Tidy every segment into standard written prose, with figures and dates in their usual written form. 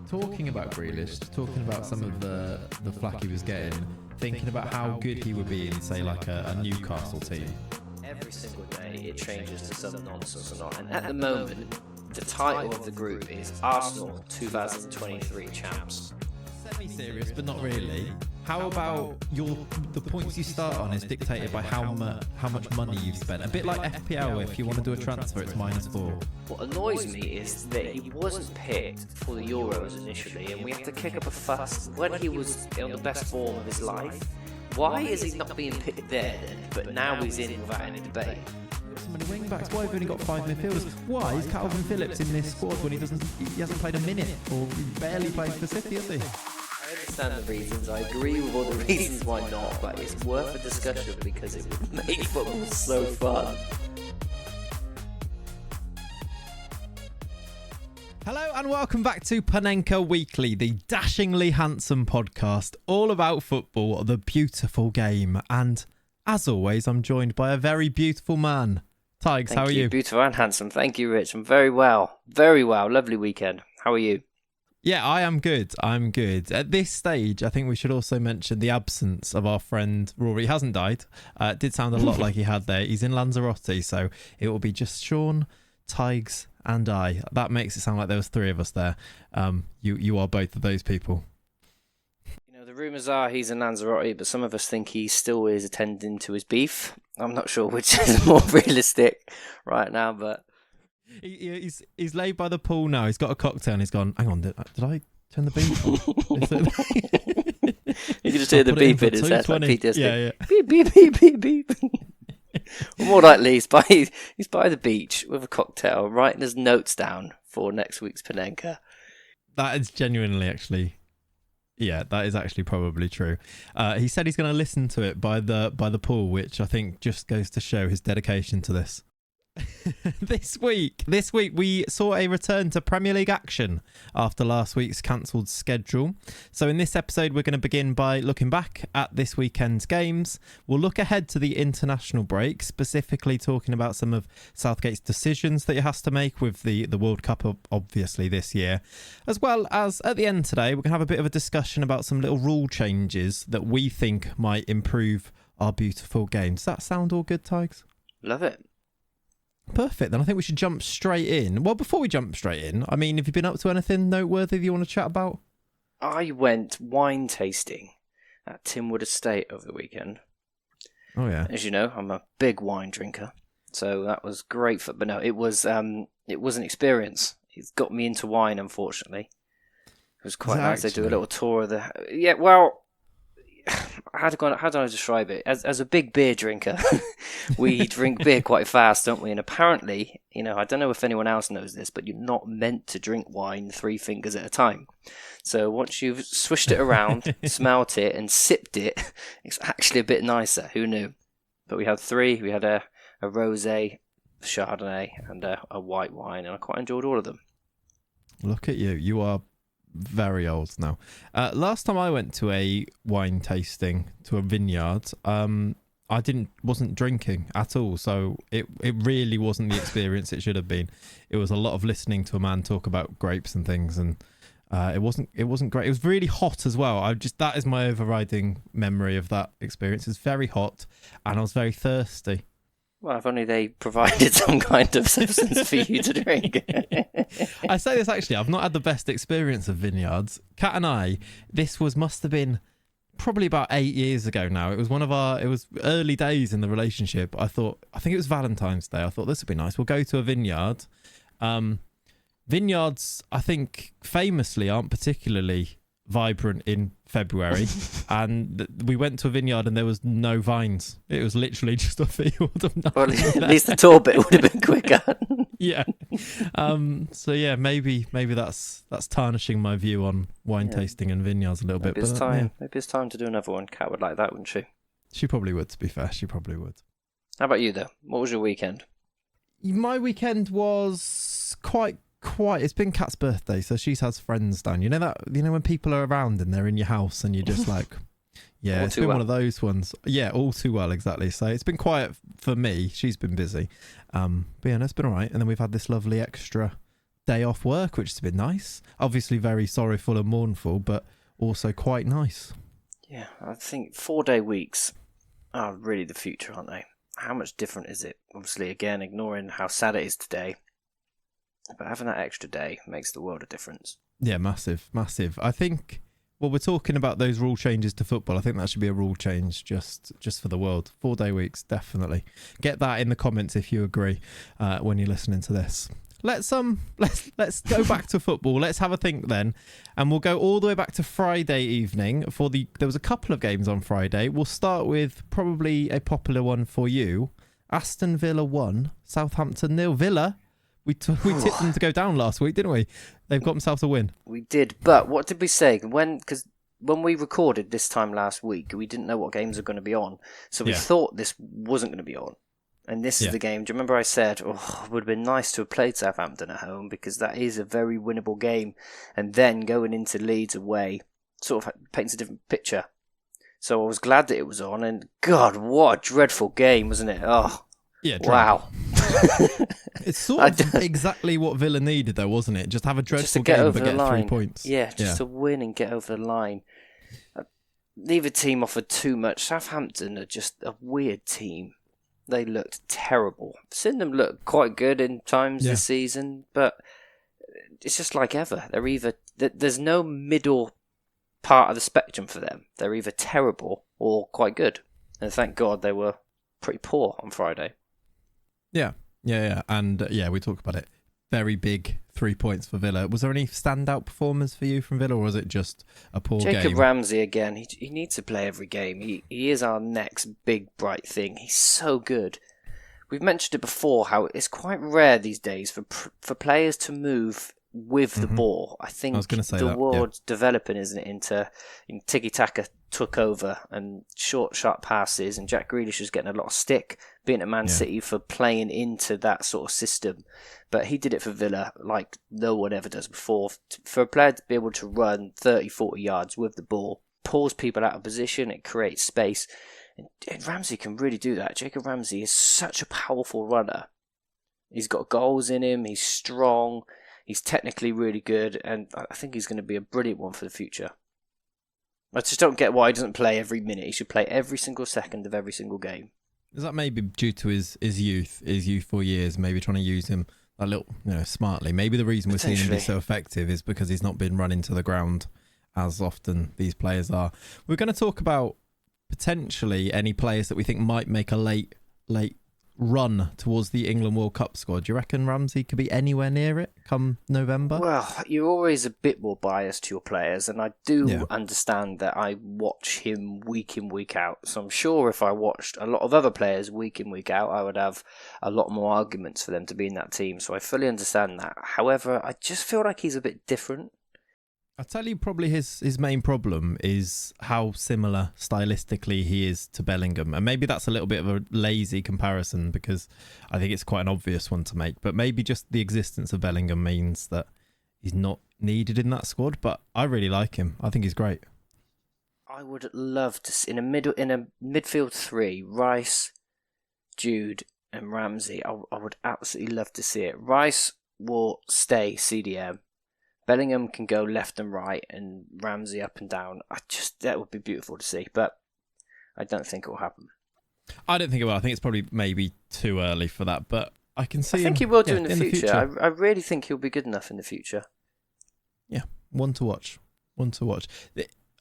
Talking about Grealish, talking about some of the flack he was getting, thinking about how good he would be in, say, like a Newcastle team. Every single day it changes to some nonsense or not. And at the moment, the title of the group is Arsenal 2023 champs. Semi-serious, but not really. How about the points you start on is dictated by how much money you've spent. A bit like FPL, if you want to do a transfer, it's -4. What annoys me is that he wasn't picked for the Euros initially, and we have to kick up a fuss when he was on the best form of his life. Why is he not being picked there then, but now he's in without any debate? So many wing backs. Why have we only got 5 midfielders? Why is Calvin Phillips in this squad when he hasn't played a minute or barely played for City, has he? I understand the reasons, I agree with all the reasons why not, but it's worth a discussion because it would make football so fun. Hello and welcome back to Panenka Weekly, the dashingly handsome podcast all about football, the beautiful game. And as always, I'm joined by a very beautiful man. Tiges, how are you? Beautiful and handsome. Thank you, Rich. I'm very well. Very well. Lovely weekend. How are you? Yeah, I am good. I'm good. At this stage, I think we should also mention the absence of our friend Rory. He hasn't died. It did sound a lot like he had there. He's in Lanzarote, so it will be just Sean, Tiges and I. That makes it sound like there was 3 of us there. You are both of those people. You know, the rumours are he's in Lanzarote, but some of us think he still is attending to his beef. I'm not sure which is more realistic right now, but... He's laid by the pool now. He's got a cocktail and he's gone, hang on, did I turn the beep on? You can just hear the beep in his head. Like PTSD. Yeah. Beep, beep, beep, beep, beep. Well, more likely, he's by the beach with a cocktail, writing his notes down for next week's Panenka. That is genuinely actually... Yeah, that is actually probably true. He said he's going to listen to it by the pool, which I think just goes to show his dedication to this. This week we saw a return to Premier League action after last week's cancelled schedule. So in this episode we're going to begin by looking back at this weekend's games. We'll look ahead to the international break, specifically talking about some of Southgate's decisions that he has to make with the World Cup obviously this year, as well as at the end today we're going to have a bit of a discussion about some little rule changes that we think might improve our beautiful game. Does that sound all good, Tiges? Love it. Perfect, then I think we should jump straight in. Well, before we jump straight in, I mean, have you been up to anything noteworthy that you want to chat about? I went wine tasting at Tinwood Estate over the weekend. Oh, yeah. As you know, I'm a big wine drinker, so that was great. But no, it was an experience. It's got me into wine, unfortunately. It was quite nice. They do a little tour of the... Yeah, well... How do I describe it? As a big beer drinker, we drink beer quite fast, don't we? And apparently, you know, I don't know if anyone else knows this, but you're not meant to drink wine 3 fingers at a time. So once you've swished it around, smelt it, and sipped it, it's actually a bit nicer. Who knew? But we had 3. We had a rosé, Chardonnay, and a white wine, and I quite enjoyed all of them. Look at you. You are very old now. Last time I went to a wine tasting to a vineyard, I wasn't drinking at all, so it really wasn't the experience it should have been. It was a lot of listening to a man talk about grapes and things, and it wasn't great. It was really hot as well. That is my overriding memory of that experience. It was very hot, and I was very thirsty. Well, if only they provided some kind of substance for you to drink. I say this actually, I've not had the best experience of vineyards. Kat and I, must have been probably about 8 years ago now. It was early days in the relationship. I think it was Valentine's Day. I thought this would be nice. We'll go to a vineyard. Vineyards, I think, famously aren't particularly vibrant in February, and we went to a vineyard and there was no vines. It was literally just a field of nothing. Well, at least the tour bit would have been quicker. Yeah. So yeah, maybe that's tarnishing my view on wine tasting and vineyards a little bit. Maybe it's time to do another one. Kat would like that, wouldn't she? She probably would, to be fair. She probably would. How about you though? What was your weekend? My weekend was quite quiet. It's been Kat's birthday, so she's has friends down. You know when people are around and they're in your house and you're just like, yeah, it's been one of those ones. Yeah, all too well, exactly. So it's been quiet for me. She's been busy. But yeah, no, it's been all right. And then we've had this lovely extra day off work, which has been nice. Obviously very sorrowful and mournful, but also quite nice. Yeah, I think 4-day weeks are really the future, aren't they? How much different is it? Obviously, again, ignoring how sad it is today, but having that extra day makes the world a difference. Yeah, massive. I think, well, we're talking about those rule changes to football. I think that should be a rule change just for the world. 4-day weeks, definitely. Get that in the comments if you agree when you're listening to this. Let's go back to football. Let's have a think then, and we'll go all the way back to Friday evening. There was a couple of games on Friday. We'll start with probably a popular one for you. Aston Villa 1, Southampton 0. Villa, we tipped them to go down last week, didn't we? They've got themselves a win. We did, but what did we say? Because when we recorded this time last week, we didn't know what games were going to be on, so we thought this wasn't going to be on. And this is the game. Do you remember I said, it would have been nice to have played Southampton at home because that is a very winnable game. And then going into Leeds away sort of paints a different picture. So I was glad that it was on. And God, what a dreadful game, wasn't it? Oh, yeah, wow. It's sort of exactly what Villa needed, though, wasn't it? Just have a dreadful game but get 3 points. Yeah, just to win and get over the line. Neither team offered too much. Southampton are just a weird team. They looked terrible. I've seen them look quite good in times this season, but it's just like ever. There's no middle part of the spectrum for them. They're either terrible or quite good. And thank God they were pretty poor on Friday. Yeah. And we talked about it. Very big 3 points for Villa. Was there any standout performers for you from Villa, or was it just a poor game? Jacob Ramsey again. He needs to play every game. He is our next big bright thing. He's so good. We've mentioned it before how it's quite rare these days for players to move with the ball. I think the world's developing, isn't it, into tiki-taka took over and short, sharp passes, and Jack Grealish is getting a lot of stick being at Man City for playing into that sort of system. But he did it for Villa like no one ever does before. For a player to be able to run 30, 40 yards with the ball, pulls people out of position, it creates space. And Ramsey can really do that. Jacob Ramsey is such a powerful runner. He's got goals in him, he's strong, he's technically really good, and I think he's going to be a brilliant one for the future. I just don't get why he doesn't play every minute. He should play every single second of every single game. Is that maybe due to his youthful years, maybe trying to use him a little, smartly? Maybe the reason we're seeing him be so effective is because he's not been run into the ground as often these players are. We're going to talk about potentially any players that we think might make a late run towards the England World Cup squad. Do you reckon Ramsey could be anywhere near it come November? Well, you're always a bit more biased to your players, and I do understand that I watch him week in, week out. So I'm sure if I watched a lot of other players week in, week out, I would have a lot more arguments for them to be in that team. So I fully understand that. However, I just feel like he's a bit different. I'll tell you probably his main problem is how similar stylistically he is to Bellingham. And maybe that's a little bit of a lazy comparison because I think it's quite an obvious one to make. But maybe just the existence of Bellingham means that he's not needed in that squad. But I really like him. I think he's great. I would love to see in a midfield three, Rice, Jude and Ramsey. I would absolutely love to see it. Rice will stay CDM. Bellingham can go left and right and Ramsey up and down. That would be beautiful to see, but I don't think it will happen. I don't think it will. I think it's probably maybe too early for that, but I can see I think he will do in the future. I really think he'll be good enough in the future. Yeah, one to watch.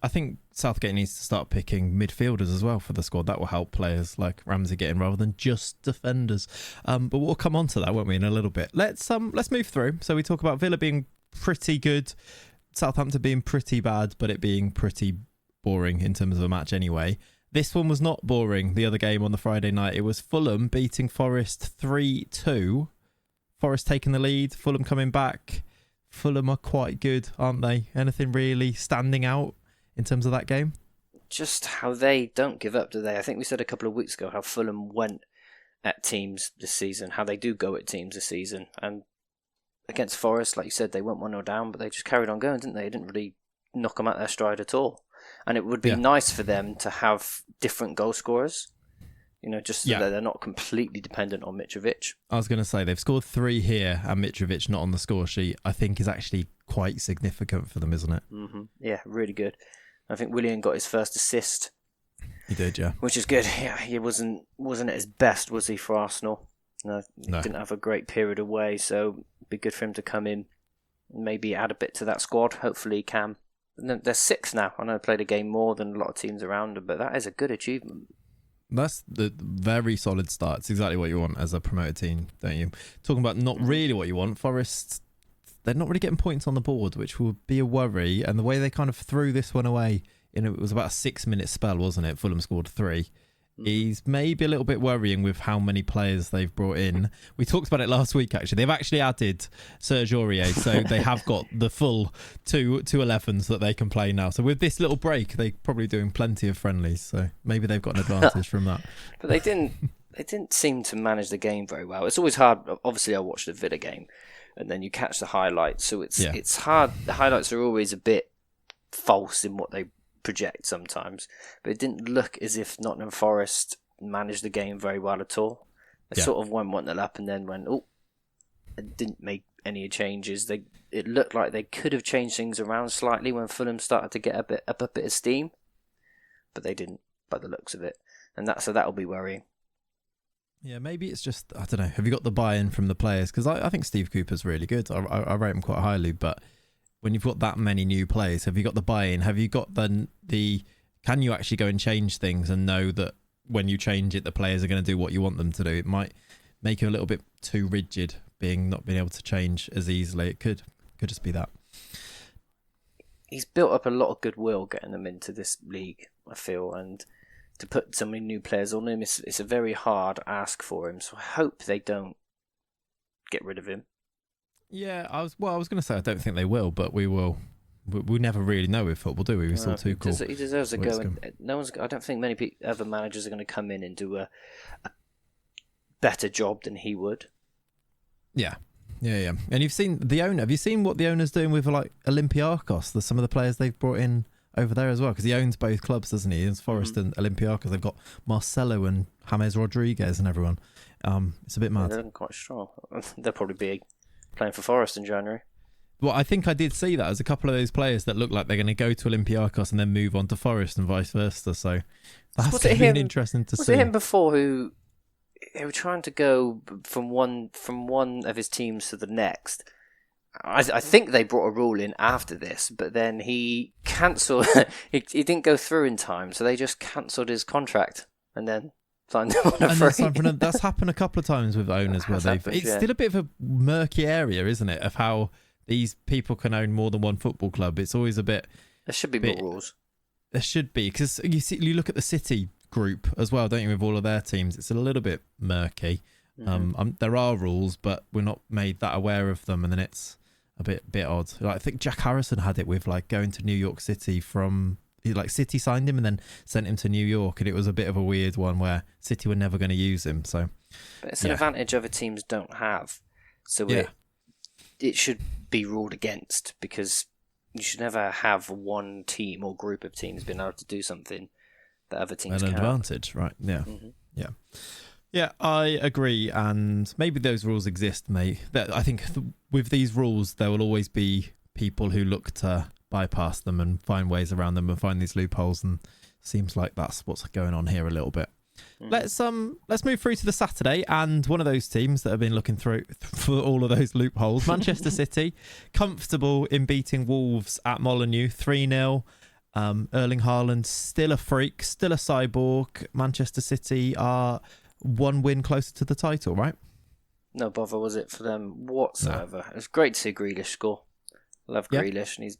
I think Southgate needs to start picking midfielders as well for the squad. That will help players like Ramsey get in rather than just defenders. But we'll come on to that, won't we, in a little bit. Let's move through. So we talk about Villa being pretty good, Southampton being pretty bad, but it being pretty boring in terms of a match anyway. This one was not boring. The other game on the Friday night, it was Fulham beating Forest 3-2. Forest taking the lead, Fulham coming back. Fulham are quite good, aren't they? Anything really standing out in terms of that game? Just how they don't give up, do they? I think we said a couple of weeks ago how Fulham went at teams this season, how they do go at teams this season, and against Forest, like you said, they went 1-0 down, but they just carried on going, didn't they? They didn't really knock them out their stride at all. And it would be nice for them to have different goal scorers. just so that they're not completely dependent on Mitrovic. I was going to say, they've scored 3 here and Mitrovic not on the score sheet, I think is actually quite significant for them, isn't it? Mm-hmm. Yeah, really good. I think Willian got his first assist. He did, yeah. Which is good. Yeah, he wasn't at his best, was he, for Arsenal? No, he didn't have a great period away, so it'd be good for him to come in and maybe add a bit to that squad. Hopefully he can. And they're 6 now. I know they played a game more than a lot of teams around them, but that is a good achievement. That's the very solid start. It's exactly what you want as a promoted team, don't you? Talking about not really what you want, Forest, they're not really getting points on the board, which will be a worry. And the way they kind of threw this one away, it was about a 6-minute spell, wasn't it? Fulham scored 3. He's maybe a little bit worrying with how many players they've brought in. We talked about it last week, actually. They've actually added Serge Aurier, so they have got the full two 11s that they can play now. So with this little break, they're probably doing plenty of friendlies, so maybe they've got an advantage from that. But they didn't seem to manage the game very well. It's always hard. Obviously, I watched the Villa game, and then you catch the highlights, so it's hard. The highlights are always a bit false in what they project sometimes, but it didn't look as if Nottingham Forest managed the game very well at all. They sort of went 1-0 up and then went, and didn't make any changes. It looked like they could have changed things around slightly when Fulham started to get a bit of steam, but they didn't, by the looks of it, and that'll be worrying. Yeah, maybe it's just, I don't know, have you got the buy-in from the players? Because I think Steve Cooper's really good. I rate him quite highly, but when you've got that many new players, have you got the buy-in? Have you got the can you actually go and change things and know that when you change it, the players are going to do what you want them to do? It might make you a little bit too rigid, not being able to change as easily. It could just be that. He's built up a lot of goodwill getting them into this league, I feel, and to put so many new players on him, it's a very hard ask for him. So I hope they don't get rid of him. Yeah, I was going to say I don't think they will, but we will. We never really know with football, do we? We're still too cool. He deserves a go. I don't think many other managers are going to come in and do a better job than he would. Yeah. And you've seen the owner. Have you seen what the owner's doing with like Olympiacos? Some of the players they've brought in over there as well, because he owns both clubs, doesn't he? It's Forest and Olympiacos. They've got Marcelo and James Rodriguez and everyone. It's a bit mad. They're quite strong. They'll probably be playing for Forest in January. Well, I think I did see that as a couple of those players that look like they're going to go to Olympiacos and then move on to Forest and vice versa. So that's going to be interesting to see. Was it him before who were trying to go from one of his teams to the next? I think they brought a rule in after this, but then he cancelled. he didn't go through in time, so they just cancelled his contract and then signed him on a free. That's happened a couple of times with owners where it's still a bit of a murky area, isn't it, of how these people can own more than one football club. It's always a bit. There should be more rules. There should be, because you look at the City group as well, don't you? With all of their teams, it's a little bit murky. Mm-hmm. There are rules, but we're not made that aware of them, and then it's a bit odd. Like, I think Jack Harrison had it with like going to New York City from. Like City signed him and then sent him to New York, and it was a bit of a weird one where City were never going to use him. So, but it's an advantage other teams don't have. So it should be ruled against, because you should never have one team or group of teams being able to do something that other teams can't. An advantage, right? Yeah, yeah. I agree, and maybe those rules exist, mate. I think with these rules, there will always be people who look to bypass them and find ways around them and find these loopholes, and seems like that's what's going on here a little bit. Let's move through to the Saturday, and one of those teams that have been looking through for all of those loopholes, Manchester City, comfortable in beating Wolves at Molineux 3-0. Erling Haaland still a freak, still a cyborg. Manchester City are one win closer to the title, right? No bother was it for them whatsoever. No. It was great to see Grealish score. Love Grealish, and he's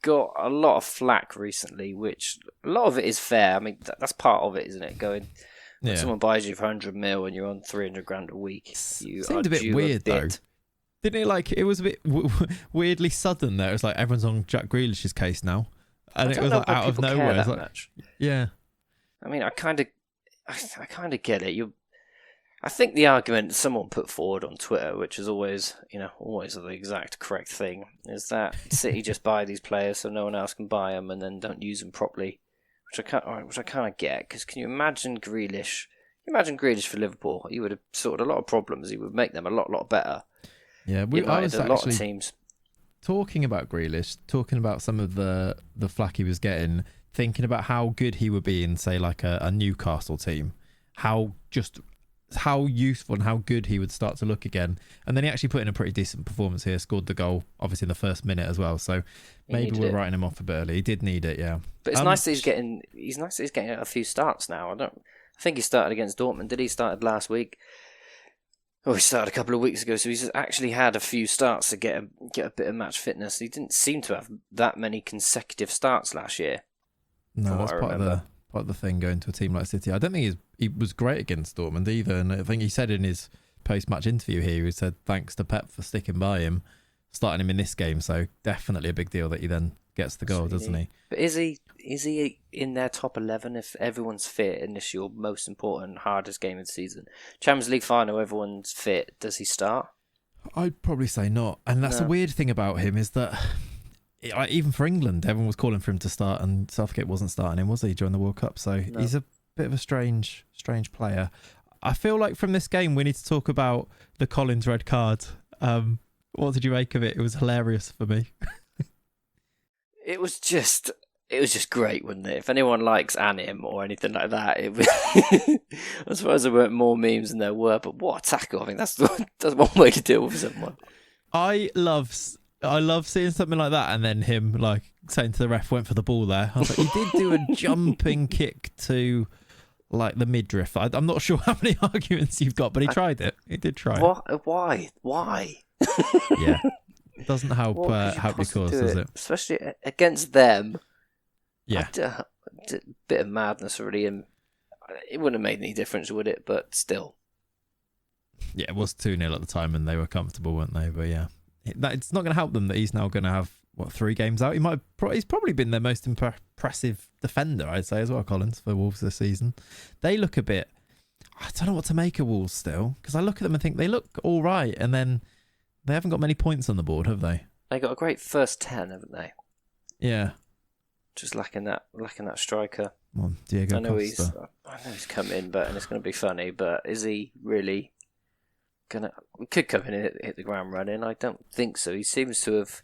got a lot of flack recently, which a lot of it is fair. I mean, that's part of it, isn't it? When someone buys you for 100 mil and you're on 300 grand a week, you seemed a bit weird though. Didn't it? Like, it was a bit weirdly sudden there. It was like everyone's on Jack Grealish's case now, and it was like out of nowhere. That much. Yeah. I mean, I kind of get it. I think the argument someone put forward on Twitter, which is always the exact correct thing, is that City just buy these players so no one else can buy them and then don't use them properly, which I kind of get. Because can you imagine Grealish Imagine Grealish for Liverpool. He would have sorted a lot of problems. He would make them a lot better. Yeah, I was a lot of teams talking about Grealish, talking about some of the flack he was getting, thinking about how good he would be in, say, like a Newcastle team, how useful and how good he would start to look again. And then he actually put in a pretty decent performance here, scored the goal, obviously in the first minute as well. So maybe we're writing him off a bit early. He did need it, yeah. But it's nice that he's getting a few starts now. I think he started against Dortmund. Did he started last week? Oh, he started a couple of weeks ago, so he's actually had a few starts to get a bit of match fitness. He didn't seem to have that many consecutive starts last year. No, that's part of the thing going to a team like City. I don't think he was great against Dortmund either, and I think he said in his post-match interview here, he said thanks to Pep for sticking by him, starting him in this game. So definitely a big deal that he then gets the goal, doesn't he? But is he in their top 11 if everyone's fit and this is your most important, hardest game of the season? Champions League final, everyone's fit. Does he start? I'd probably say not. And that's a weird thing about him is that even for England, everyone was calling for him to start and Southgate wasn't starting him, was he, during the World Cup? So he's a bit of a strange player. I feel like from this game, we need to talk about the Collins red card. What did you make of it? It was hilarious for me. It was just great, wasn't it? If anyone likes Anim or anything like that, it was. I suppose there weren't more memes than there were, but what a tackle! I think that's one way to deal with someone. I love seeing something like that, and then him like saying to the ref, "Went for the ball there." I was like, he did do a jumping kick to like the midriff. I'm not sure how many arguments you've got, but he tried it. He did try it. Why? Yeah. It doesn't help your cause, does it? Especially against them. Yeah. A bit of madness already, and it wouldn't have made any difference, would it? But still. Yeah, it was 2-0 at the time, and they were comfortable, weren't they? But yeah, it's not going to help them that he's now going to have, 3 games out? He's probably been their most impressive defender, I'd say, as well, Collins, for Wolves this season. They look a bit... I don't know what to make of Wolves still, because I look at them and think they look all right, and then... They haven't got many points on the board, have they? They got a great first 10, haven't they? Yeah. Just lacking that striker. Well, Diego Costa. I know he's come in, and it's going to be funny. But is he really gonna? We could come in and hit the ground running. I don't think so. He seems to have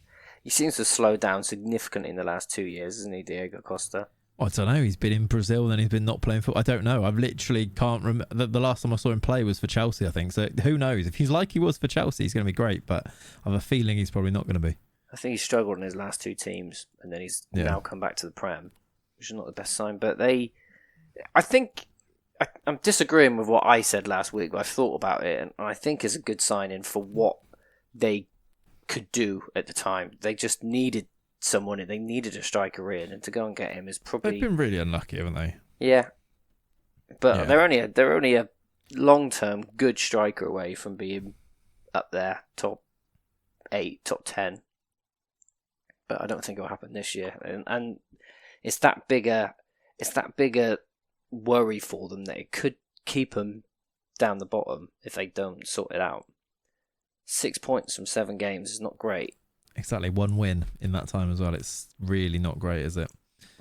slowed down significantly in the last 2 years, isn't he, Diego Costa? I don't know. He's been in Brazil and then he's been not playing football. I don't know. I've literally can't remember. The last time I saw him play was for Chelsea, I think. So who knows? If he's like he was for Chelsea, he's going to be great. But I have a feeling he's probably not going to be. I think he struggled in his last 2 teams and then he's now come back to the Prem, which is not the best sign. But I think I'm disagreeing with what I said last week. I've thought about it and I think it's a good signing for what they could do at the time. They just needed someone, they needed a striker in, and to go and get him is probably... They've been really unlucky, haven't they? Yeah. But they're only a long-term good striker away from being up there, top 8, top 10. But I don't think it'll happen this year. And it's that bigger worry for them that it could keep them down the bottom if they don't sort it out. 6 points from 7 games is not great. Exactly, 1 win in that time as well. It's really not great, is it?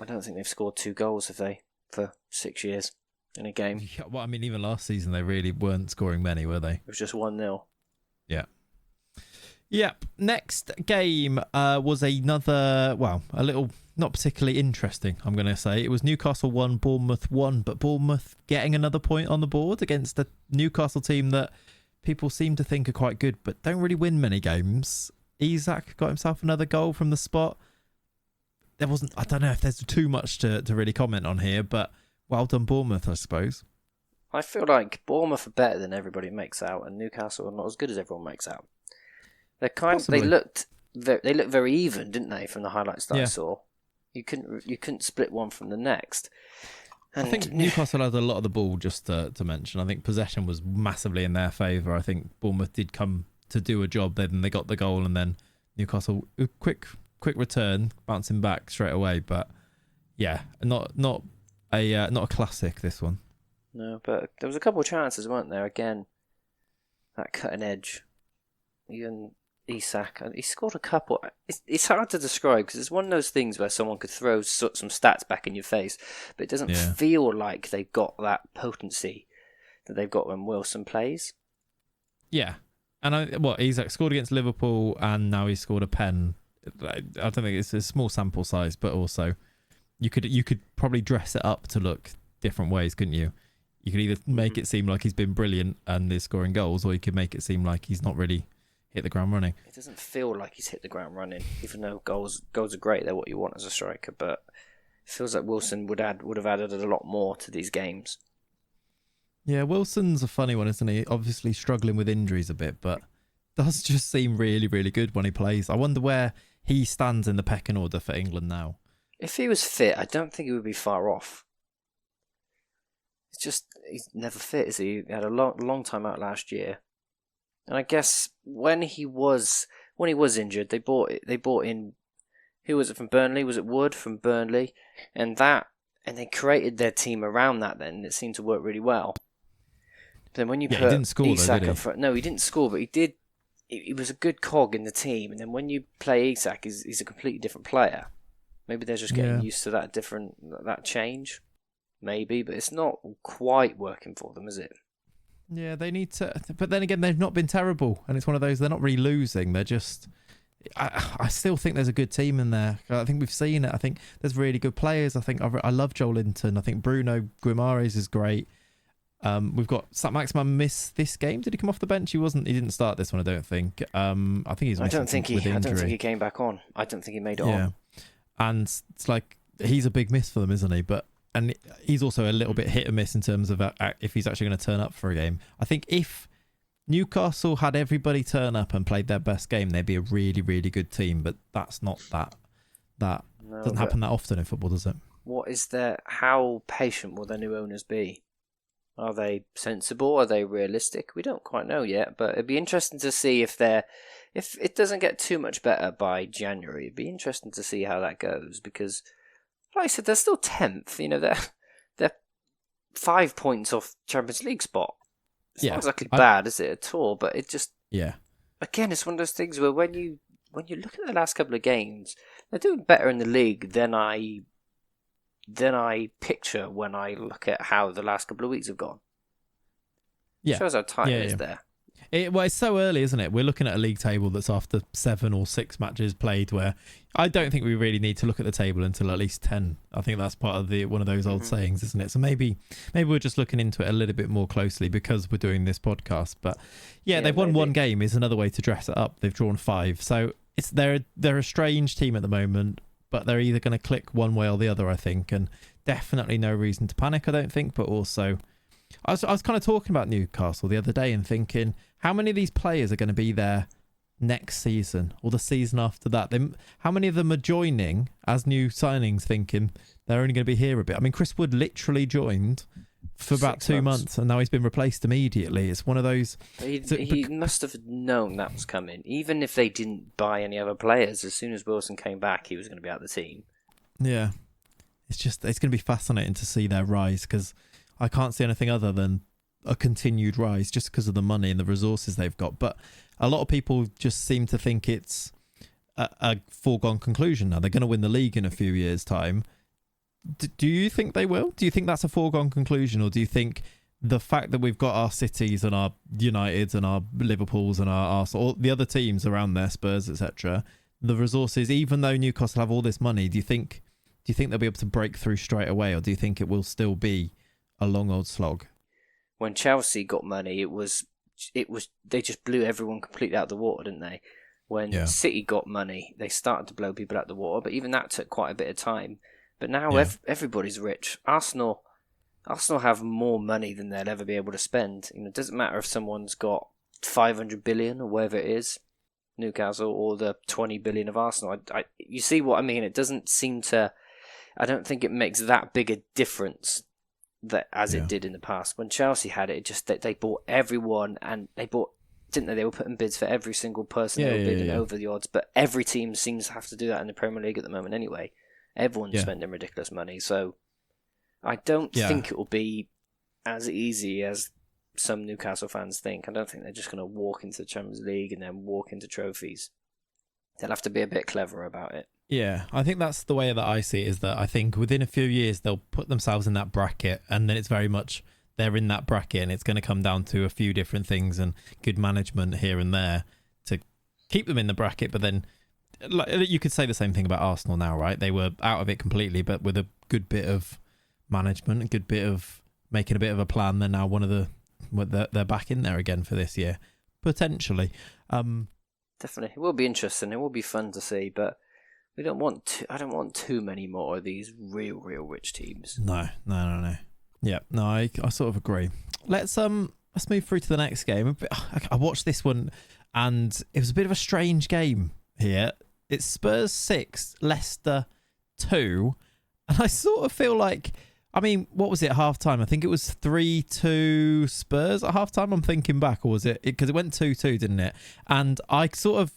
I don't think they've scored 2 goals, have they, for 6 years in a game? Yeah, well, I mean, even last season they really weren't scoring many, were they? It was just 1-0. Yeah. Yep. Next game was another, a little not particularly interesting, I'm going to say. It was Newcastle 1, Bournemouth 1, but Bournemouth getting another point on the board against a Newcastle team that people seem to think are quite good, but don't really win many games. Isak got himself another goal from the spot. I don't know if there's too much to really comment on here, but well done Bournemouth, I suppose. I feel like Bournemouth are better than everybody makes out, and Newcastle are not as good as everyone makes out. They looked very even, didn't they, from the highlights that I saw? You couldn't split one from the next. And I think Newcastle had a lot of the ball, just to mention. I think possession was massively in their favour. I think Bournemouth did come to do a job, then they got the goal, and then Newcastle quick return, bouncing back straight away. But yeah, not a classic, this one. No, but there was a couple of chances, weren't there? Again, that cutting edge. Even Isak, he scored a couple. It's hard to describe because it's one of those things where someone could throw some stats back in your face, but it doesn't feel like they've got that potency that they've got when Wilson plays. Yeah. And he's scored against Liverpool and now he's scored a pen. I don't think it's a small sample size, but also you could probably dress it up to look different ways, couldn't you? You could either make it seem like he's been brilliant and is scoring goals, or you could make it seem like he's not really hit the ground running. It doesn't feel like he's hit the ground running, even though goals are great. They're what you want as a striker, but it feels like Wilson would have added a lot more to these games. Yeah, Wilson's a funny one, isn't he? Obviously struggling with injuries a bit, but does just seem really, really good when he plays. I wonder where he stands in the pecking order for England now. If he was fit, I don't think he would be far off. It's just he's never fit, is he? He had a long time out last year, and I guess when he was injured, they bought in. Who was it from Burnley? Was it Wood from Burnley? And they created their team around that. Then it seemed to work really well. Then when you put he didn't score, Isak did he? up front, no, he didn't score, but he did. He was a good cog in the team. And then when you play Isak, he's a completely different player. Maybe they're just getting used to that change. Maybe, but it's not quite working for them, is it? Yeah, they need to. But then again, they've not been terrible, and it's one of those. They're not really losing. They're just. I still think there's a good team in there. I think we've seen it. I think there's really good players. I think I love Joel Linton. I think Bruno Guimaraes is great. We've got Maximan miss this game. Did he come off the bench? He didn't start this one, I don't think. I think he's missing with injury. I don't think he came back on. I don't think he made it on. And it's like he's a big miss for them, isn't he? And he's also a little bit hit and miss in terms of if he's actually going to turn up for a game. I think if Newcastle had everybody turn up and played their best game, they'd be a really, really good team. But that's not that. That doesn't happen that often in football, does it? How patient will their new owners be? Are they sensible? Are they realistic? We don't quite know yet, but it'd be interesting to see if it doesn't get too much better by January. It'd be interesting to see how that goes because, like I said, they're still 10th. You know, they're 5 points off Champions League spot. It's not exactly bad, is it, at all? But it just... Yeah. Again, it's one of those things where when you look at the last couple of games, they're doing better in the league than I picture when I look at how the last couple of weeks have gone. Yeah. Shows how tight it is there. It's so early, isn't it? We're looking at a league table that's after 7 or 6 matches played, where I don't think we really need to look at the table until at least 10. I think that's part of one of those old sayings, isn't it? So maybe we're just looking into it a little bit more closely because we're doing this podcast. But they've won one game is another way to dress it up. They've drawn 5, so they're a strange team at the moment, but they're either going to click one way or the other, I think, and definitely no reason to panic, I don't think, but also. I was kind of talking about Newcastle the other day and thinking, how many of these players are going to be there next season or the season after that? How many of them are joining as new signings thinking they're only going to be here a bit? I mean, Chris Wood literally joined for about 2 months and now he's been replaced immediately. It's one of those... He must have known that was coming. Even if they didn't buy any other players, as soon as Wilson came back, he was going to be out of the team. Yeah. It's going to be fascinating to see their rise because... I can't see anything other than a continued rise just because of the money and the resources they've got. But a lot of people just seem to think it's a foregone conclusion now. They're going to win the league in a few years' time. Do you think they will? Do you think that's a foregone conclusion? Or do you think the fact that we've got our Cities and our Uniteds and our Liverpools and our Arsenal, all the other teams around there, Spurs, etc., the resources, even though Newcastle have all this money, do you think they'll be able to break through straight away? Or do you think it will still be a long old slog? When Chelsea got money, it was they just blew everyone completely out of the water, didn't they? When City got money, they started to blow people out of the water, but even that took quite a bit of time. But now everybody's rich. Arsenal have more money than they'll ever be able to spend. You know, it doesn't matter if someone's got 500 billion or whatever it is, Newcastle, or the 20 billion of Arsenal. You see what I mean? It doesn't seem to. I don't think it makes that big a difference it did in the past. When Chelsea had it, just they bought everyone, and they bought, didn't they? They were putting bids for every single person they were bidding over the odds. But every team seems to have to do that in the Premier League at the moment anyway. Everyone's spending ridiculous money, so I don't think it will be as easy as some Newcastle fans think. I don't think they're just going to walk into the Champions League and then walk into trophies. They'll have to be a bit clever about it. Yeah, I think that's the way that I see it, is that I think within a few years they'll put themselves in that bracket and then it's very much they're in that bracket, and it's going to come down to a few different things and good management here and there to keep them in the bracket. But then, like, you could say the same thing about Arsenal now, right? They were out of it completely, but with a good bit of management, a good bit of making a bit of a plan, they're now they're back in there again for this year, potentially. Definitely, it will be interesting. It will be fun to see, but I don't want too many more of these real rich teams. No. Yeah, no, I sort of agree. Let's move through to the next game. I watched this one, and it was a bit of a strange game here. It's Spurs 6, Leicester 2, and I sort of feel like, I mean, what was it at half-time? I think it was 3-2 Spurs at half-time, I'm thinking back, or was it? Because it went 2-2, didn't it? And I sort of,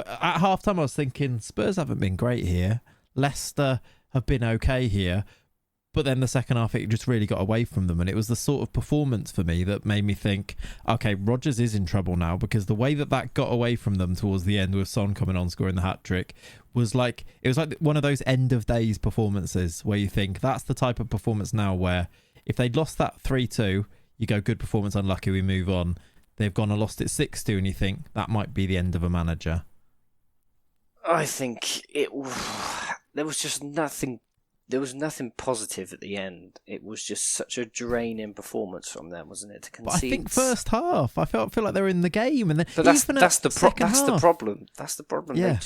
at half-time, I was thinking, Spurs haven't been great here. Leicester have been okay here. But then the second half, it just really got away from them. And it was the sort of performance for me that made me think, okay, Rodgers is in trouble now, because the way that got away from them towards the end with Son coming on, scoring the hat-trick, was like one of those end-of-days performances where you think that's the type of performance now where if they'd lost that 3-2, you go, good performance, unlucky, we move on. They've gone and lost it 6-2, and you think that might be the end of a manager. I think there was just nothing. There was nothing positive at the end. It was just such a draining performance from them, wasn't it? To concede. But I think first half, I feel like they were in the game, and then but that's the problem. That's the problem. Yeah.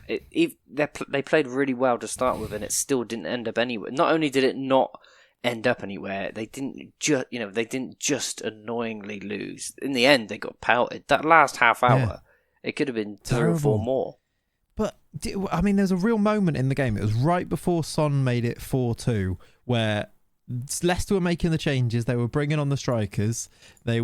They played really well to start with, and it still didn't end up anywhere. Not only did it not end up anywhere, they didn't just annoyingly lose. In the end, they got pelted. That last half hour, it could have been terrible. 3 or 4 more. But, I mean, there's a real moment in the game. It was right before Son made it 4-2, where Leicester were making the changes. They were bringing on the strikers. I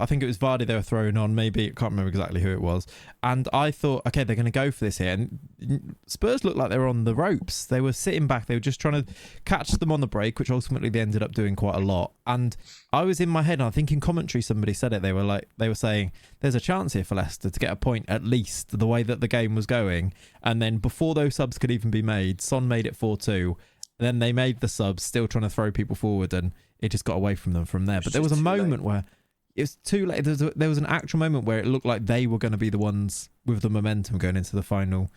think it was Vardy they were throwing on. Maybe, I can't remember exactly who it was. And I thought, okay, they're going to go for this here. And Spurs looked like they were on the ropes. They were sitting back. They were just trying to catch them on the break, which ultimately they ended up doing quite a lot. And I was in my head, and I think in commentary somebody said it. They were saying, there's a chance here for Leicester to get a point, at least, the way that the game was going. And then before those subs could even be made, Son made it 4-2. Then they made the subs, still trying to throw people forward, and it just got away from them from there. But there was a moment where it was too late. There was an actual moment where it looked like they were going to be the ones with the momentum going into the final,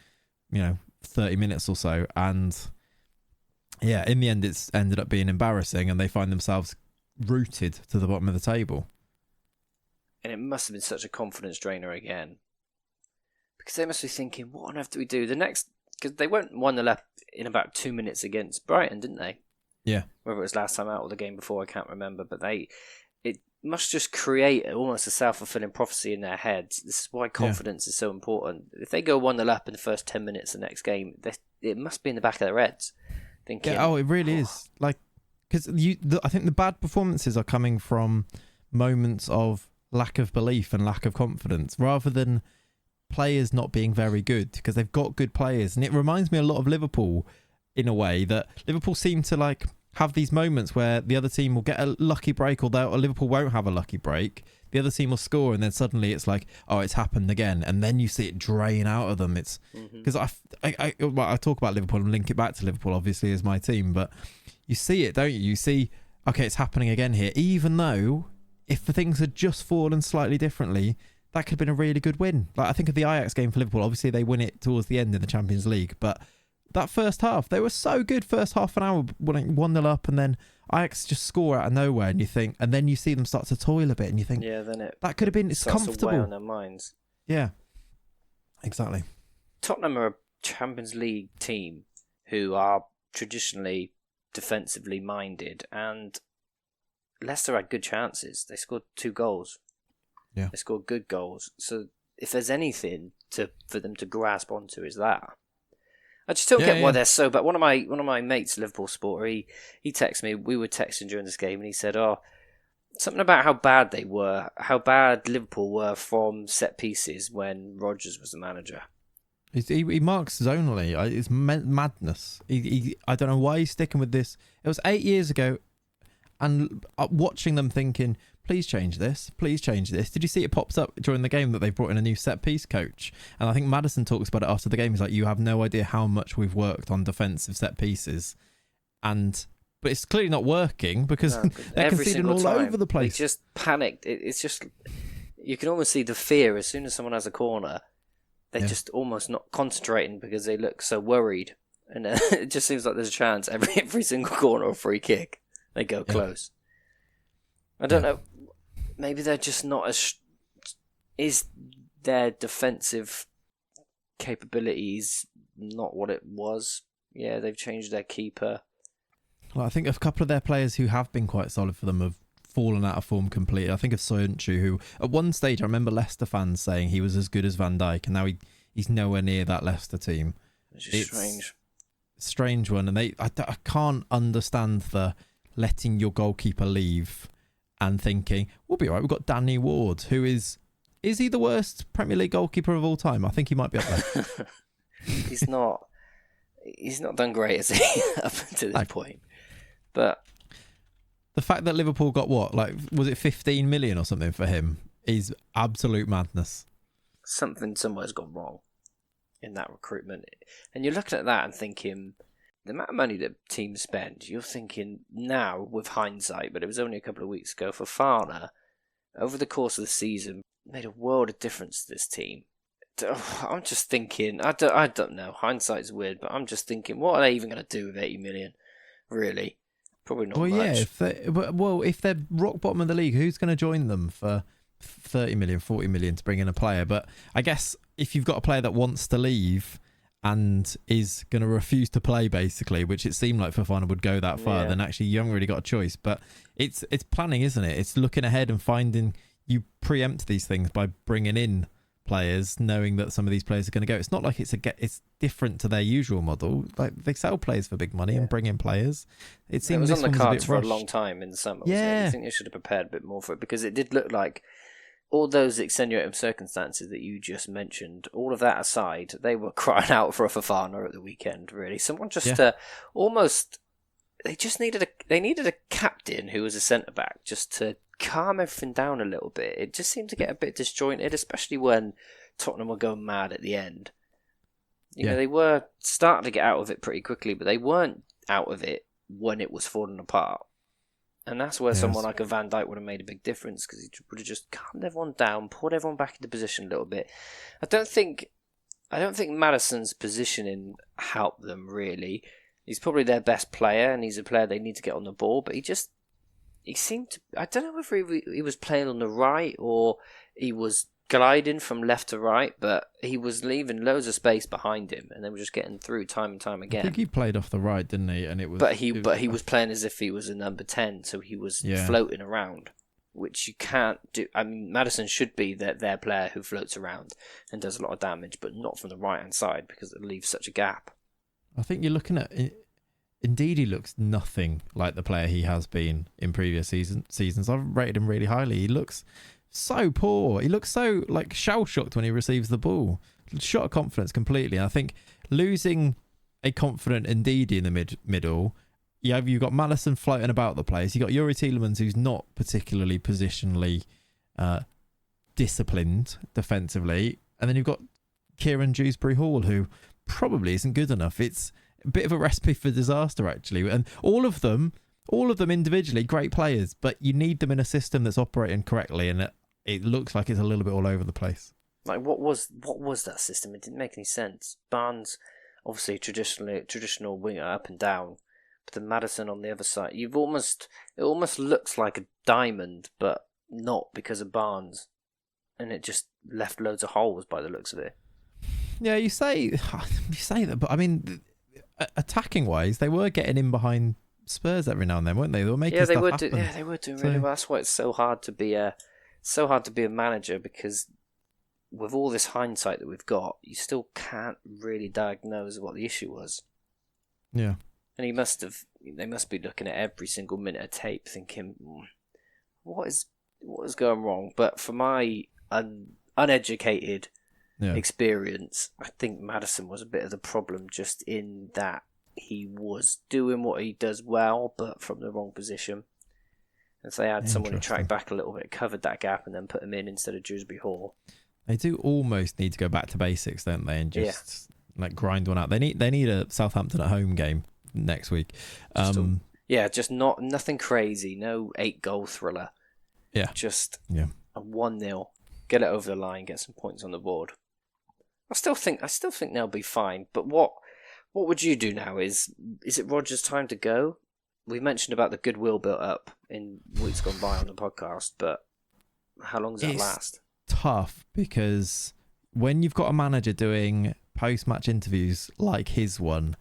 30 minutes or so. And yeah, in the end, it's ended up being embarrassing, and they find themselves rooted to the bottom of the table. And it must have been such a confidence drainer again, because they must be thinking, what on earth do we do? Because they went 1-0 up in about 2 minutes against Brighton, didn't they? Yeah. Whether it was last time out or the game before, I can't remember. But it must just create almost a self-fulfilling prophecy in their heads. This is why confidence is so important. If they go 1-0 up in the first 10 minutes of the next game, it must be in the back of their heads. Thinking, it really is. Because I think the bad performances are coming from moments of lack of belief and lack of confidence, rather than players not being very good, because they've got good players. And it reminds me a lot of Liverpool in a way, that Liverpool seem to have these moments where the other team will get a lucky break, or Liverpool won't have a lucky break. The other team will score, and then suddenly it's like, oh, it's happened again, and then you see it drain out of them. It's because I talk about Liverpool and link it back to Liverpool, obviously, as my team, but you see it, don't you? You see, okay, it's happening again here, even though if the things had just fallen slightly differently, that could have been a really good win. I think of the Ajax game for Liverpool. Obviously, they win it towards the end in the Champions League. But that first half, they were so good first half an hour, 1-0 up, and then Ajax just score out of nowhere, and you think, and then you see them start to toil a bit, and you think, yeah, then that could have been, it's comfortable. To weigh on their minds. Yeah, exactly. Tottenham are a Champions League team who are traditionally defensively minded, and Leicester had good chances. They scored 2 goals. Yeah. They scored good goals. So if there's anything for them to grasp onto, is that. I just don't get why they're so bad. One of my mates, Liverpool supporter, he texted me. We were texting during this game, and he said, something about how bad they were, how bad Liverpool were from set pieces when Rodgers was the manager. He marks zonally. It's madness. I don't know why he's sticking with this. It was 8 years ago, and watching them thinking, please change this. Please change this. Did you see it pops up during the game that they brought in a new set piece coach? And I think Maddison talks about it after the game. He's like, you have no idea how much we've worked on defensive set pieces. And but it's clearly not working because No, they're conceding all over the place. They just panicked. It's just, you can almost see the fear as soon as someone has a corner. They're just almost not concentrating because they look so worried. And it just seems like there's a chance every single corner or free kick, they go close. I don't know. Maybe they're just not as... Is their defensive capabilities not what it was? Yeah, they've changed their keeper. Well, I think a couple of their players who have been quite solid for them have fallen out of form completely. I think of Soyuncu, who at one stage I remember Leicester fans saying he was as good as Van Dijk, and now he's nowhere near that Leicester team. It's strange. Strange one, and I can't understand the letting your goalkeeper leave and thinking we'll be all right. We've got Danny Ward, who is he the worst Premier League goalkeeper of all time? I think he might be up there. He's not done great, has he, up to this point? But the fact that Liverpool got was it 15 million or something for him is absolute madness. Something somewhere's gone wrong in that recruitment. And you're looking at that and thinking, the amount of money that teams spend, you're thinking now with hindsight, but it was only a couple of weeks ago, for Fana, over the course of the season, made a world of difference to this team. I'm just thinking, I don't know, hindsight's weird, but I'm just thinking, what are they even going to do with 80 million, really? Probably not much. Yeah, if they're rock bottom of the league, who's going to join them for 30 million, 40 million to bring in a player? But I guess if you've got a player that wants to leave and is going to refuse to play, basically, which it seemed like Fofana would go that far, then actually you haven't really got a choice. But it's planning, isn't it? It's looking ahead and finding, you preempt these things by bringing in players, knowing that some of these players are going to go. It's not like it's different to their usual model. Like, they sell players for big money and bring in players. It seems was on the cards for rushed. a long time in the summer. Yeah, I think they should have prepared a bit more for it, because it did look like all those extenuating circumstances that you just mentioned, all of that aside, they were crying out for a Fofana at the weekend, really. Someone just almost... They just needed a captain who was a centre-back just to calm everything down a little bit. It just seemed to get a bit disjointed, especially when Tottenham were going mad at the end. You know, they were starting to get out of it pretty quickly, but they weren't out of it when it was falling apart. And that's where someone like a Van Dijk would have made a big difference, because he would have just calmed everyone down, pulled everyone back into position a little bit. I don't think Maddison's positioning helped them, really. He's probably their best player, and he's a player they need to get on the ball, but he seemed to... I don't know whether he was playing on the right or he was gliding from left to right, but he was leaving loads of space behind him, and they were just getting through time and time again. I think he played off the right, didn't he? And But he was playing as if he was a number 10, so he was floating around, which you can't do. I mean, Maddison should be their player who floats around and does a lot of damage, but not from the right-hand side, because it leaves such a gap. I think you're looking at... Indeed, he looks nothing like the player he has been in previous seasons. I've rated him really highly. He looks so poor. He looks so shell-shocked when he receives the ball. Shot of confidence completely. And I think losing a confident Ndidi in the middle, you've got Maddison floating about the place. You've got Youri Tielemans, who's not particularly positionally disciplined defensively. And then you've got Kieran Dewsbury-Hall, who probably isn't good enough. It's a bit of a recipe for disaster, actually. And all of them individually, great players, but you need them in a system that's operating correctly, and it looks like it's a little bit all over the place. Like, what was that system? It didn't make any sense. Barnes, obviously traditional winger up and down, but then Maddison on the other side. It almost looks like a diamond, but not, because of Barnes, and it just left loads of holes by the looks of it. Yeah, you say that, but I mean, attacking wise, they were getting in behind Spurs every now and then, weren't they? They were making stuff happen. They were doing really well. That's why it's so hard to be a manager, because with all this hindsight that we've got, you still can't really diagnose what the issue was. Yeah. And they must be looking at every single minute of tape, thinking, what is going wrong? But for my uneducated experience, I think Maddison was a bit of the problem, just in that he was doing what he does well, but from the wrong position. And so they had someone who tracked back a little bit, covered that gap, and then put him in instead of Dewsbury Hall. They do almost need to go back to basics, don't they? And just grind one out. They need a Southampton at home game next week. Yeah, just nothing crazy. No 8-goal thriller. Yeah. Just a 1-0. Get it over the line. Get some points on the board. I still think they'll be fine. But what would you do now? Is it Rodgers' time to go? We mentioned about the goodwill built up in weeks gone by on the podcast, but how long does that last? Tough, because when you've got a manager doing post-match interviews like his one,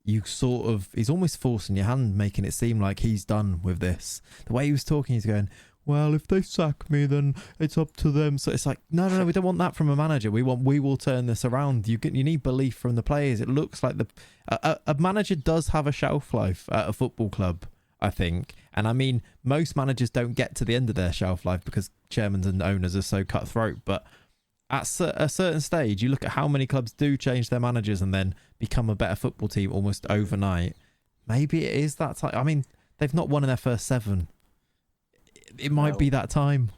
he's almost forcing your hand, making it seem like he's done with this. The way he was talking, he's going, well, if they sack me, then it's up to them. So it's like, no, we don't want that from a manager. We will turn this around. You need belief from the players. It looks like a manager does have a shelf life at a football club, I think. And I mean, most managers don't get to the end of their shelf life because chairmen and owners are so cutthroat. But at a certain stage, you look at how many clubs do change their managers and then become a better football team almost overnight. Maybe it is that time. I mean, they've not won in their first 7. It might be that time.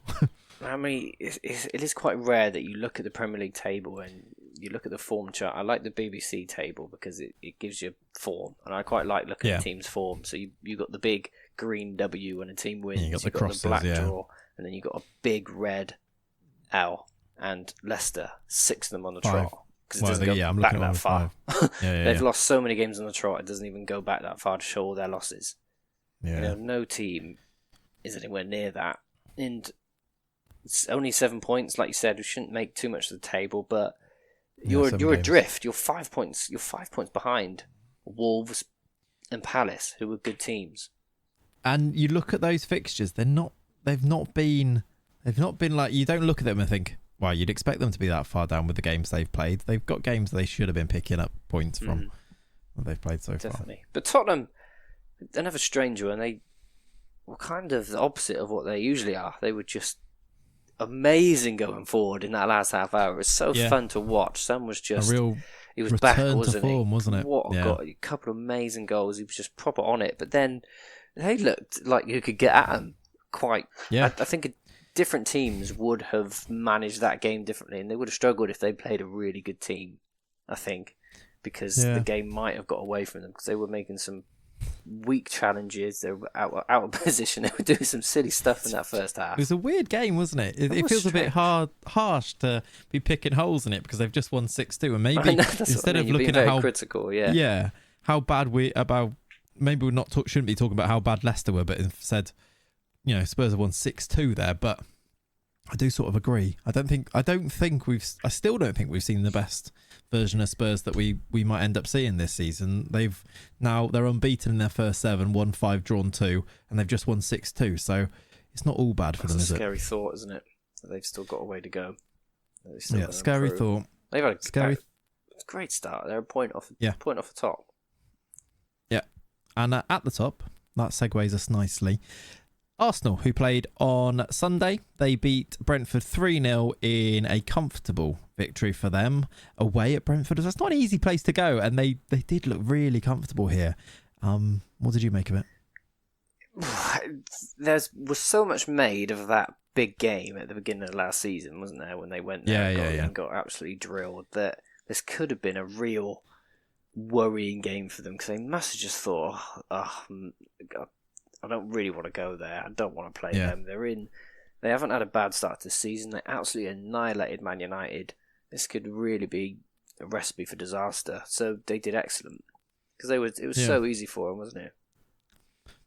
I mean, it is quite rare that you look at the Premier League table and you look at the form chart. I like the BBC table because it gives you form, and I quite like looking at teams' form. So you got the big green W when a team wins. You got the crosses, black draw, and then you got a big red L. And Leicester, 6 of them on the trot because it doesn't go back that far. They've lost so many games on the trot; it doesn't even go back that far to show all their losses. Yeah. No team is anywhere near that, and it's only 7 points. Like you said, we shouldn't make too much of the table, but you're adrift. You're 5 points. You're 5 points behind Wolves and Palace, who were good teams. And you look at those fixtures; they've not been like, you don't look at them and think, well, you'd expect them to be that far down with the games they've played. They've got games they should have been picking up points from what they've played so far. Definitely. But Tottenham, another strange one, they were kind of the opposite of what they usually are. They were just amazing going forward in that last half hour. It was so fun to watch. Son was just... he was back, wasn't he? Wasn't it? A couple of amazing goals. He was just proper on it. But then they looked like you could get at him quite... I think different teams would have managed that game differently, and they would have struggled if they played a really good team, I think, because the game might have got away from them because they were making some weak challenges. They were out of position. They were doing some silly stuff in that first half. It was a weird game, wasn't it? It feels strange. A bit harsh to be picking holes in it because they've just won 6-2, and maybe instead of looking at how critical, how bad maybe we're not shouldn't be talking about how bad Leicester were, but instead, Spurs have won 6-2 there. But I do sort of agree. I still don't think we've seen the best version of Spurs that we might end up seeing this season. They're unbeaten in their first 7, won 5, drawn 2, and they've just won 6-2. So it's not all bad for them, is it? That's a scary thought, isn't it? They've still got a way to go. Scary thought. They've had a great start. They're a point off the top. Yeah, and at the top, that segues us nicely. Arsenal, who played on Sunday, they beat Brentford 3-0 in a comfortable victory for them away at Brentford. That's not an easy place to go, and they did look really comfortable here. What did you make of it? There was so much made of that big game at the beginning of last season, wasn't there, when they went there and got absolutely drilled, that this could have been a real worrying game for them, because they must have just thought, I don't really want to go there. I don't want to play them. They haven't had a bad start to the season. They absolutely annihilated Man United. This could really be a recipe for disaster. So they did excellent, because it was so easy for them, wasn't it?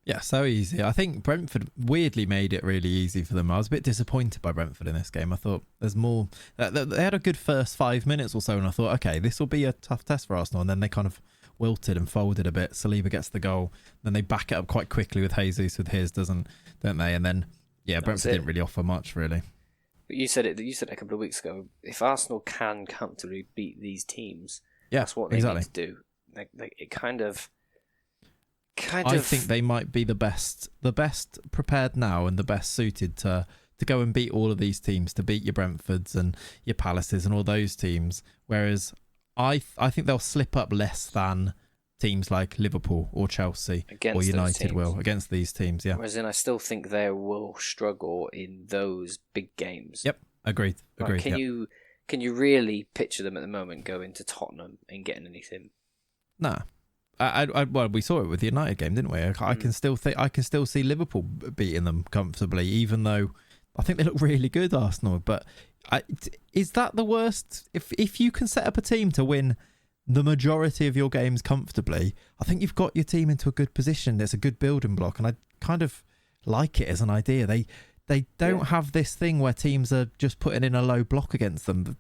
Yeah, so easy. I think Brentford weirdly made it really easy for them. I was a bit disappointed by Brentford in this game. I thought there's more. They had a good first 5 minutes or so, and I thought, okay, this will be a tough test for Arsenal. And then they kind of wilted and folded a bit. Saliba gets the goal, then they back it up quite quickly with Jesus with his, don't they? And then Brentford didn't really offer much, really. But you said it a couple of weeks ago. If Arsenal can comfortably beat these teams, that's what they need to do. It kind of. I think they might be the best prepared now and the best suited to go and beat all of these teams, to beat your Brentfords and your Palaces and all those teams. Whereas I think they'll slip up less than teams like Liverpool or Chelsea or United will against these teams. Yeah. Whereas I still think they will struggle in those big games. Yep, agreed. Can you really picture them at the moment going to Tottenham and getting anything? Nah. Well, we saw it with the United game, didn't we? I can still see Liverpool beating them comfortably, even though I think they look really good, Arsenal. But is that the worst? If you can set up a team to win the majority of your games comfortably, I think you've got your team into a good position. It's a good building block, and I kind of like it as an idea. They don't have this thing where teams are just putting in a low block against them.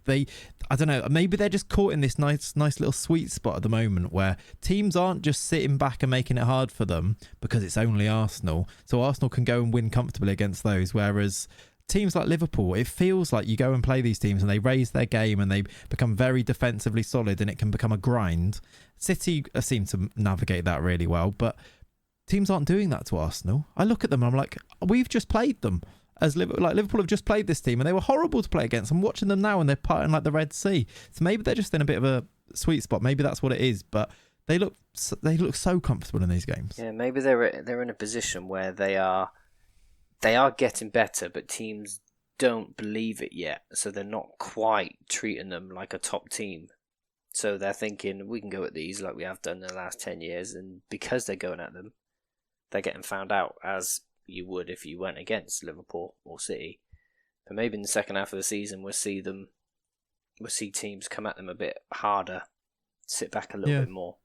I don't know, maybe they're just caught in this nice little sweet spot at the moment where teams aren't just sitting back and making it hard for them because it's only Arsenal. So Arsenal can go and win comfortably against those, whereas teams like Liverpool, it feels like you go and play these teams and they raise their game and they become very defensively solid and it can become a grind. City seem to navigate that really well, but teams aren't doing that to Arsenal. I look at them and I'm like, we've just played them. Liverpool have just played this team and they were horrible to play against. I'm watching them now and they're parting like the Red Sea. So maybe they're just in a bit of a sweet spot. Maybe that's what it is. But they look so comfortable in these games. Yeah, maybe they're in a position where they are getting better, but teams don't believe it yet. So they're not quite treating them like a top team. So they're thinking, we can go at these like we have done in the last 10 years. And because they're going at them, they're getting found out, as you would if you went against Liverpool or City. But maybe in the second half of the season we'll see teams come at them a bit harder, sit back a little bit more.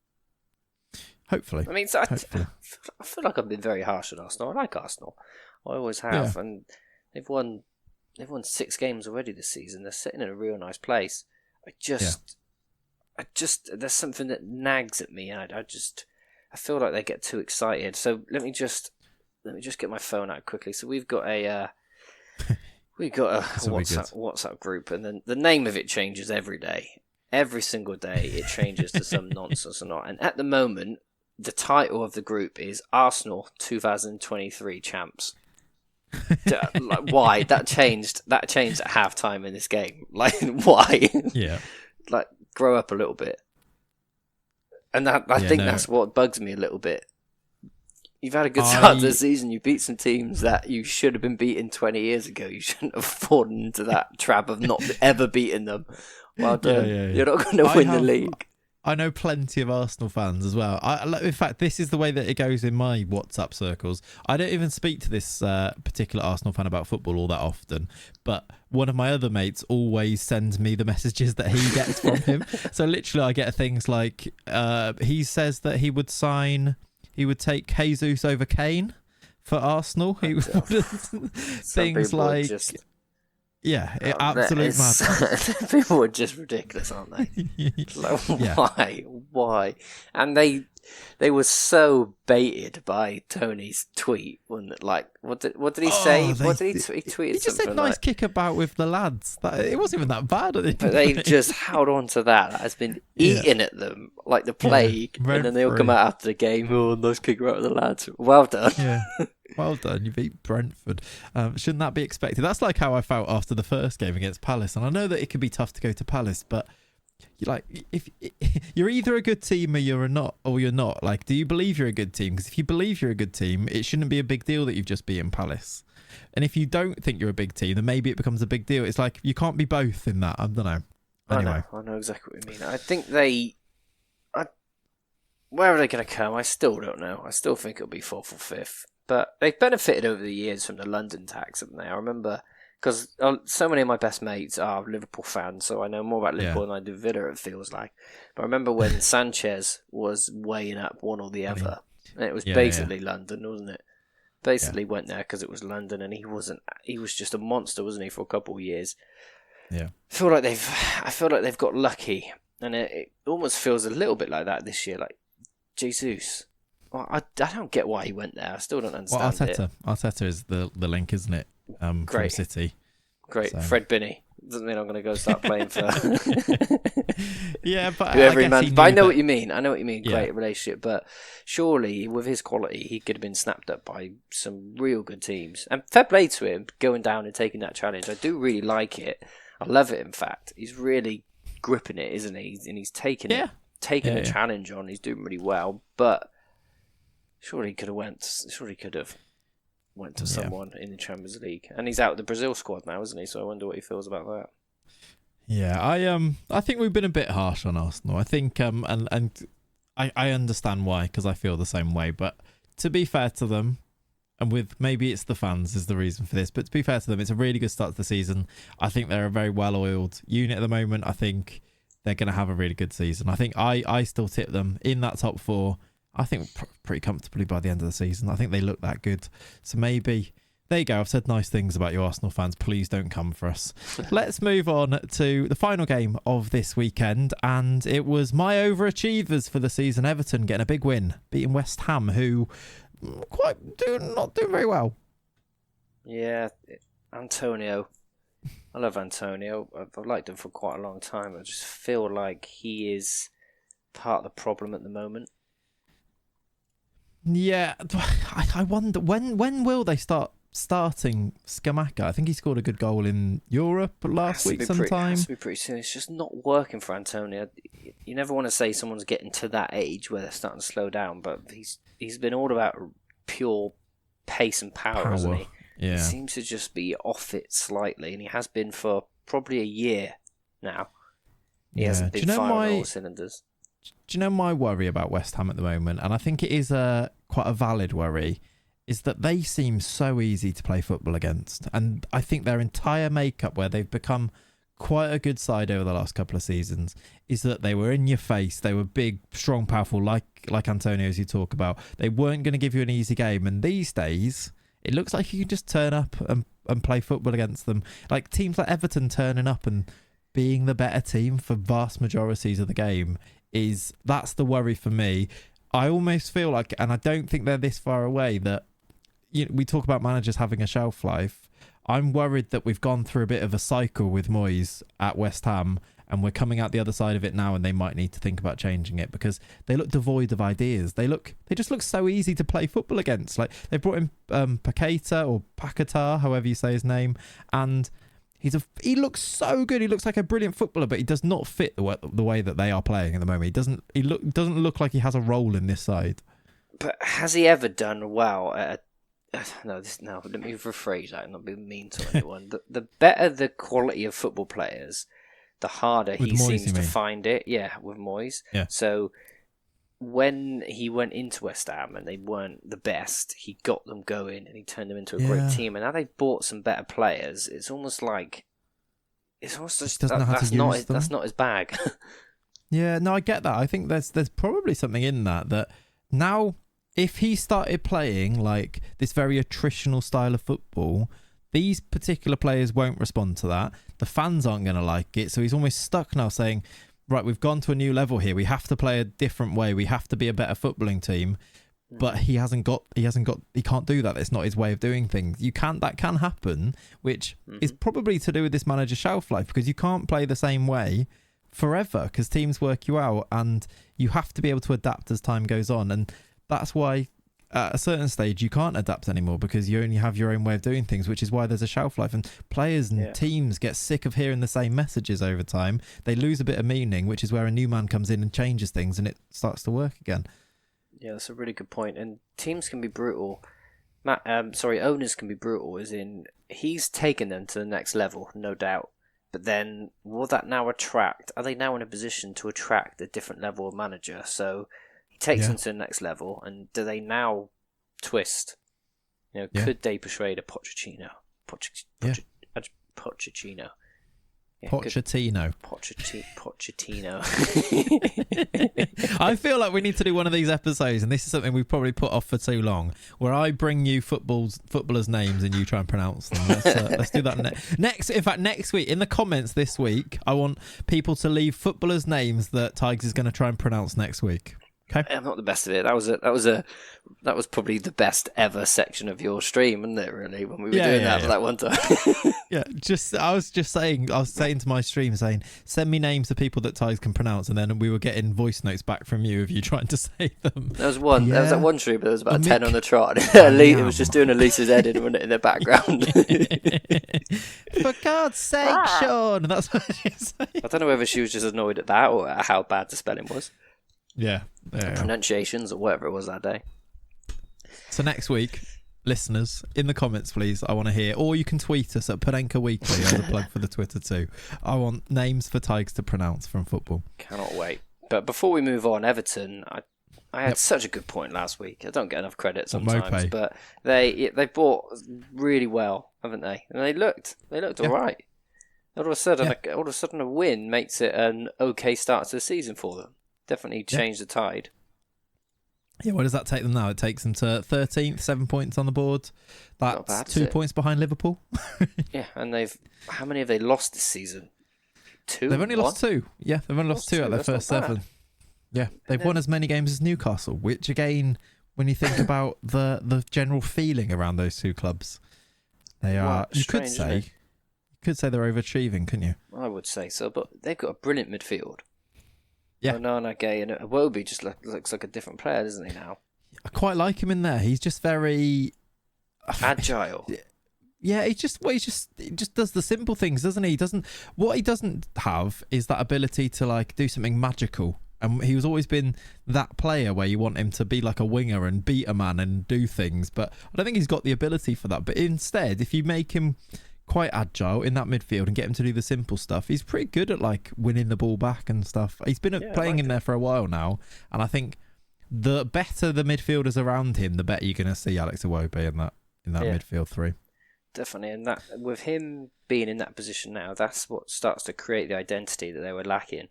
Hopefully. I mean, I feel like I've been very harsh on Arsenal. I like Arsenal. I always have, and they've won 6 games already this season. They're sitting in a real nice place. I just there's something that nags at me, and I feel like they get too excited. So let me just get my phone out quickly. So we've got a WhatsApp group, and then the name of it changes every day. Every single day it changes to some nonsense or not. And at the moment, the title of the group is Arsenal 2023 champs. Like, why? That changed at halftime in this game. Like, why? Yeah. Like, grow up a little bit. And I think that's what bugs me a little bit. You've had a good start to the season. You beat some teams that you should have been beaten 20 years ago. You shouldn't have fallen into that trap of not ever beating them. Well done. You're not going to win the league. I know plenty of Arsenal fans as well. In fact, this is the way that it goes in my WhatsApp circles. I don't even speak to this particular Arsenal fan about football all that often, but one of my other mates always sends me the messages that he gets from him. So literally I get things like, he says that he would take Jesus over Kane for Arsenal. He would things like... absolute madness. People are just ridiculous, aren't they? Like, why? And they were so baited by Tony's tweet. Like, what did he say? He tweeted. He just said nice kick about with the lads. It wasn't even that bad. But they just held on to that. That has been eating at them like the plague. And then they'll come out after the game. Oh, nice kick about with the lads. Well done. Yeah. Well done, you beat Brentford. Shouldn't that be expected? That's like how I felt after the first game against Palace. And I know that it can be tough to go to Palace, but if you're either a good team or you're not. Like, do you believe you're a good team? Because if you believe you're a good team, it shouldn't be a big deal that you've just beaten Palace. And if you don't think you're a big team, then maybe it becomes a big deal. It's like you can't be both in that. I don't know. Anyway, I know exactly what you mean. I think where are they going to come? I still don't know. I still think it'll be 4th or 5th. But they've benefited over the years from the London tax, haven't they? I remember, because so many of my best mates are Liverpool fans, so I know more about Liverpool than I do Villa, it feels like. But I remember when Sanchez was weighing up one or the other. And it was basically London, wasn't it? Basically went there because it was London, and he was just a monster, wasn't he, for a couple of years. Yeah. I feel like they've got lucky, and it almost feels a little bit like that this year, like Jesus. Well, I don't get why he went there. I still don't understand it. Arteta is the link, isn't it? From City. Great. So. Fred Binney. Doesn't mean I'm going to go start playing for... Yeah, but every man. But I know what you mean. Great relationship. But surely, with his quality, he could have been snapped up by some real good teams. And fair play to him, going down and taking that challenge. I do really like it. I love it, in fact. He's really gripping it, isn't he? And he's taking the challenge on. He's doing really well. But... Surely he could have went to someone in the Champions League, and he's out of the Brazil squad now, isn't he? So I wonder what he feels about that. Yeah, I think we've been a bit harsh on Arsenal. I think, and I understand why, because I feel the same way. But to be fair to them, and with maybe it's the fans is the reason for this, but to be fair to them, it's a really good start to the season. I think they're a very well-oiled unit at the moment. I think they're going to have a really good season. I think I still tip them in that top 4. I think pretty comfortably by the end of the season. I think they look that good. So maybe, there you go. I've said nice things about you Arsenal fans. Please don't come for us. Let's move on to the final game of this weekend. And it was my overachievers for the season, Everton, getting a big win, beating West Ham, who not doing very well. Yeah, Antonio. I love Antonio. I've liked him for quite a long time. I just feel like he is part of the problem at the moment. Yeah, I wonder when will they starting Scamacca? I think he scored a good goal in Europe last week sometime. Has to be pretty soon. It's just not working for Antonio. You never want to say someone's getting to that age where they're starting to slow down, but he's been all about pure pace and power. Hasn't he? Yeah. He seems to just be off it slightly, and he has been for probably a year now. He hasn't been firing all cylinders. Do you know my worry about West Ham at the moment? And I think it is quite a valid worry, is that they seem so easy to play football against. And I think their entire makeup, where they've become quite a good side over the last couple of seasons, is that they were in your face. They were big, strong, powerful, like Antonio, as you talk about. They weren't going to give you an easy game. And these days, it looks like you can just turn up and play football against them. Like teams like Everton turning up and being the better team for vast majorities of the game, that's the worry for me. I almost feel like, and I don't think they're this far away, that we talk about managers having a shelf life. I'm worried that we've gone through a bit of a cycle with Moyes at West Ham, and we're coming out the other side of it now, and they might need to think about changing it because they look devoid of ideas. They just look so easy to play football against. Like they brought in Paqueta or Paquetá, however you say his name, and he looks so good. He looks like a brilliant footballer, but he does not fit the way that they are playing at the moment. He doesn't look like he has a role in this side. But has he ever done well at no, let me rephrase that and not be mean to anyone. The better the quality of football players, the harder he seems to find it. Yeah, with Moyes. Yeah. So when he went into West Ham and they weren't the best, he got them going and he turned them into a great team. And now they've bought some better players. It's almost just that's not his bag. Yeah, no, I get that. I think there's probably something in that now, if he started playing like this very attritional style of football, these particular players won't respond to that. The fans aren't going to like it. So he's almost stuck now saying, right, we've gone to a new level here. We have to play a different way. We have to be a better footballing team. But he can't do that. It's not his way of doing things. That can happen, which is probably to do with this manager's shelf life, because you can't play the same way forever because teams work you out and you have to be able to adapt as time goes on. And that's why at a certain stage you can't adapt anymore, because you only have your own way of doing things, which is why there's a shelf life. And players and teams get sick of hearing the same messages over time. They lose a bit of meaning, which is where a new man comes in and changes things and it starts to work again. Yeah, that's a really good point. And teams can be brutal. Owners can be brutal, as in he's taken them to the next level, no doubt. But then will that now attract? Are they now in a position to attract a different level of manager? So he takes them to the next level, and do they now twist? Could they persuade a Pochettino? Pochettino. Yeah, Pochettino. Pochettino. I feel like we need to do one of these episodes, and this is something we've probably put off for too long, where I bring you footballers' names and you try and pronounce them. Let's do that next. In fact, next week in the comments this week, I want people to leave footballers' names that Tigers is going to try and pronounce next week. Okay. I'm not the best of it. That was probably the best ever section of your stream, wasn't it? Really, when we were doing that for that one time. I was saying to my stream, saying, send me names of people that Tigers can pronounce, and then we were getting voice notes back from you of you trying to say them. There was that one stream, but there was about 10 on the trot. It was just doing Elisa's edit in the background. For God's sake, Sean! That's what she was saying. I don't know whether she was just annoyed at that or at how bad the spelling was. Yeah. Pronunciations or whatever it was that day. So next week, listeners, in the comments, please, I want to hear, or you can tweet us at Panenka Weekly as a plug for the Twitter too. I want names for Tigers to pronounce from football. Cannot wait. But before we move on, Everton, I had such a good point last week. I don't get enough credit sometimes, but they bought really well, haven't they? And they looked all right. All of a sudden, a win makes it an okay start to the season for them. Definitely changed the tide. Yeah, where does that take them now? It takes them to 13th, 7 points on the board. That's bad, 2 points behind Liverpool. Yeah, and how many have they lost this season? 2? They've only lost 2. Yeah, they've only lost 2 out of their first 7. Yeah, they've won as many games as Newcastle, which again, when you think about the general feeling around those two clubs, they are. You could say they're overachieving, couldn't you? I would say so, but they've got a brilliant midfield. Yeah, Onana, Gay, and Iwobi just looks like a different player, doesn't he now? I quite like him in there. He's just very agile. Yeah, he just does the simple things, doesn't he? What he doesn't have is that ability to like do something magical. And he's always been that player where you want him to be like a winger and beat a man and do things. But I don't think he's got the ability for that. But instead, if you make him quite agile in that midfield and get him to do the simple stuff, he's pretty good at like winning the ball back and stuff. He's been playing in there for a while now. And I think the better the midfielders around him, the better you're going to see Alex Iwobi in that midfield 3. Definitely. And that with him being in that position now, that's what starts to create the identity that they were lacking.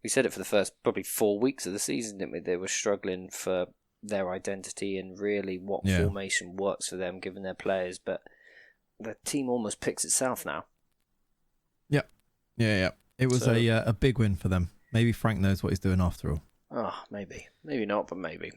We said it for the first probably 4 weeks of the season, didn't we? They were struggling for their identity and really what formation works for them, given their players. But the team almost picks itself now. Yeah. It was a big win for them. Maybe Frank knows what he's doing after all. Oh, maybe. Maybe not, but maybe.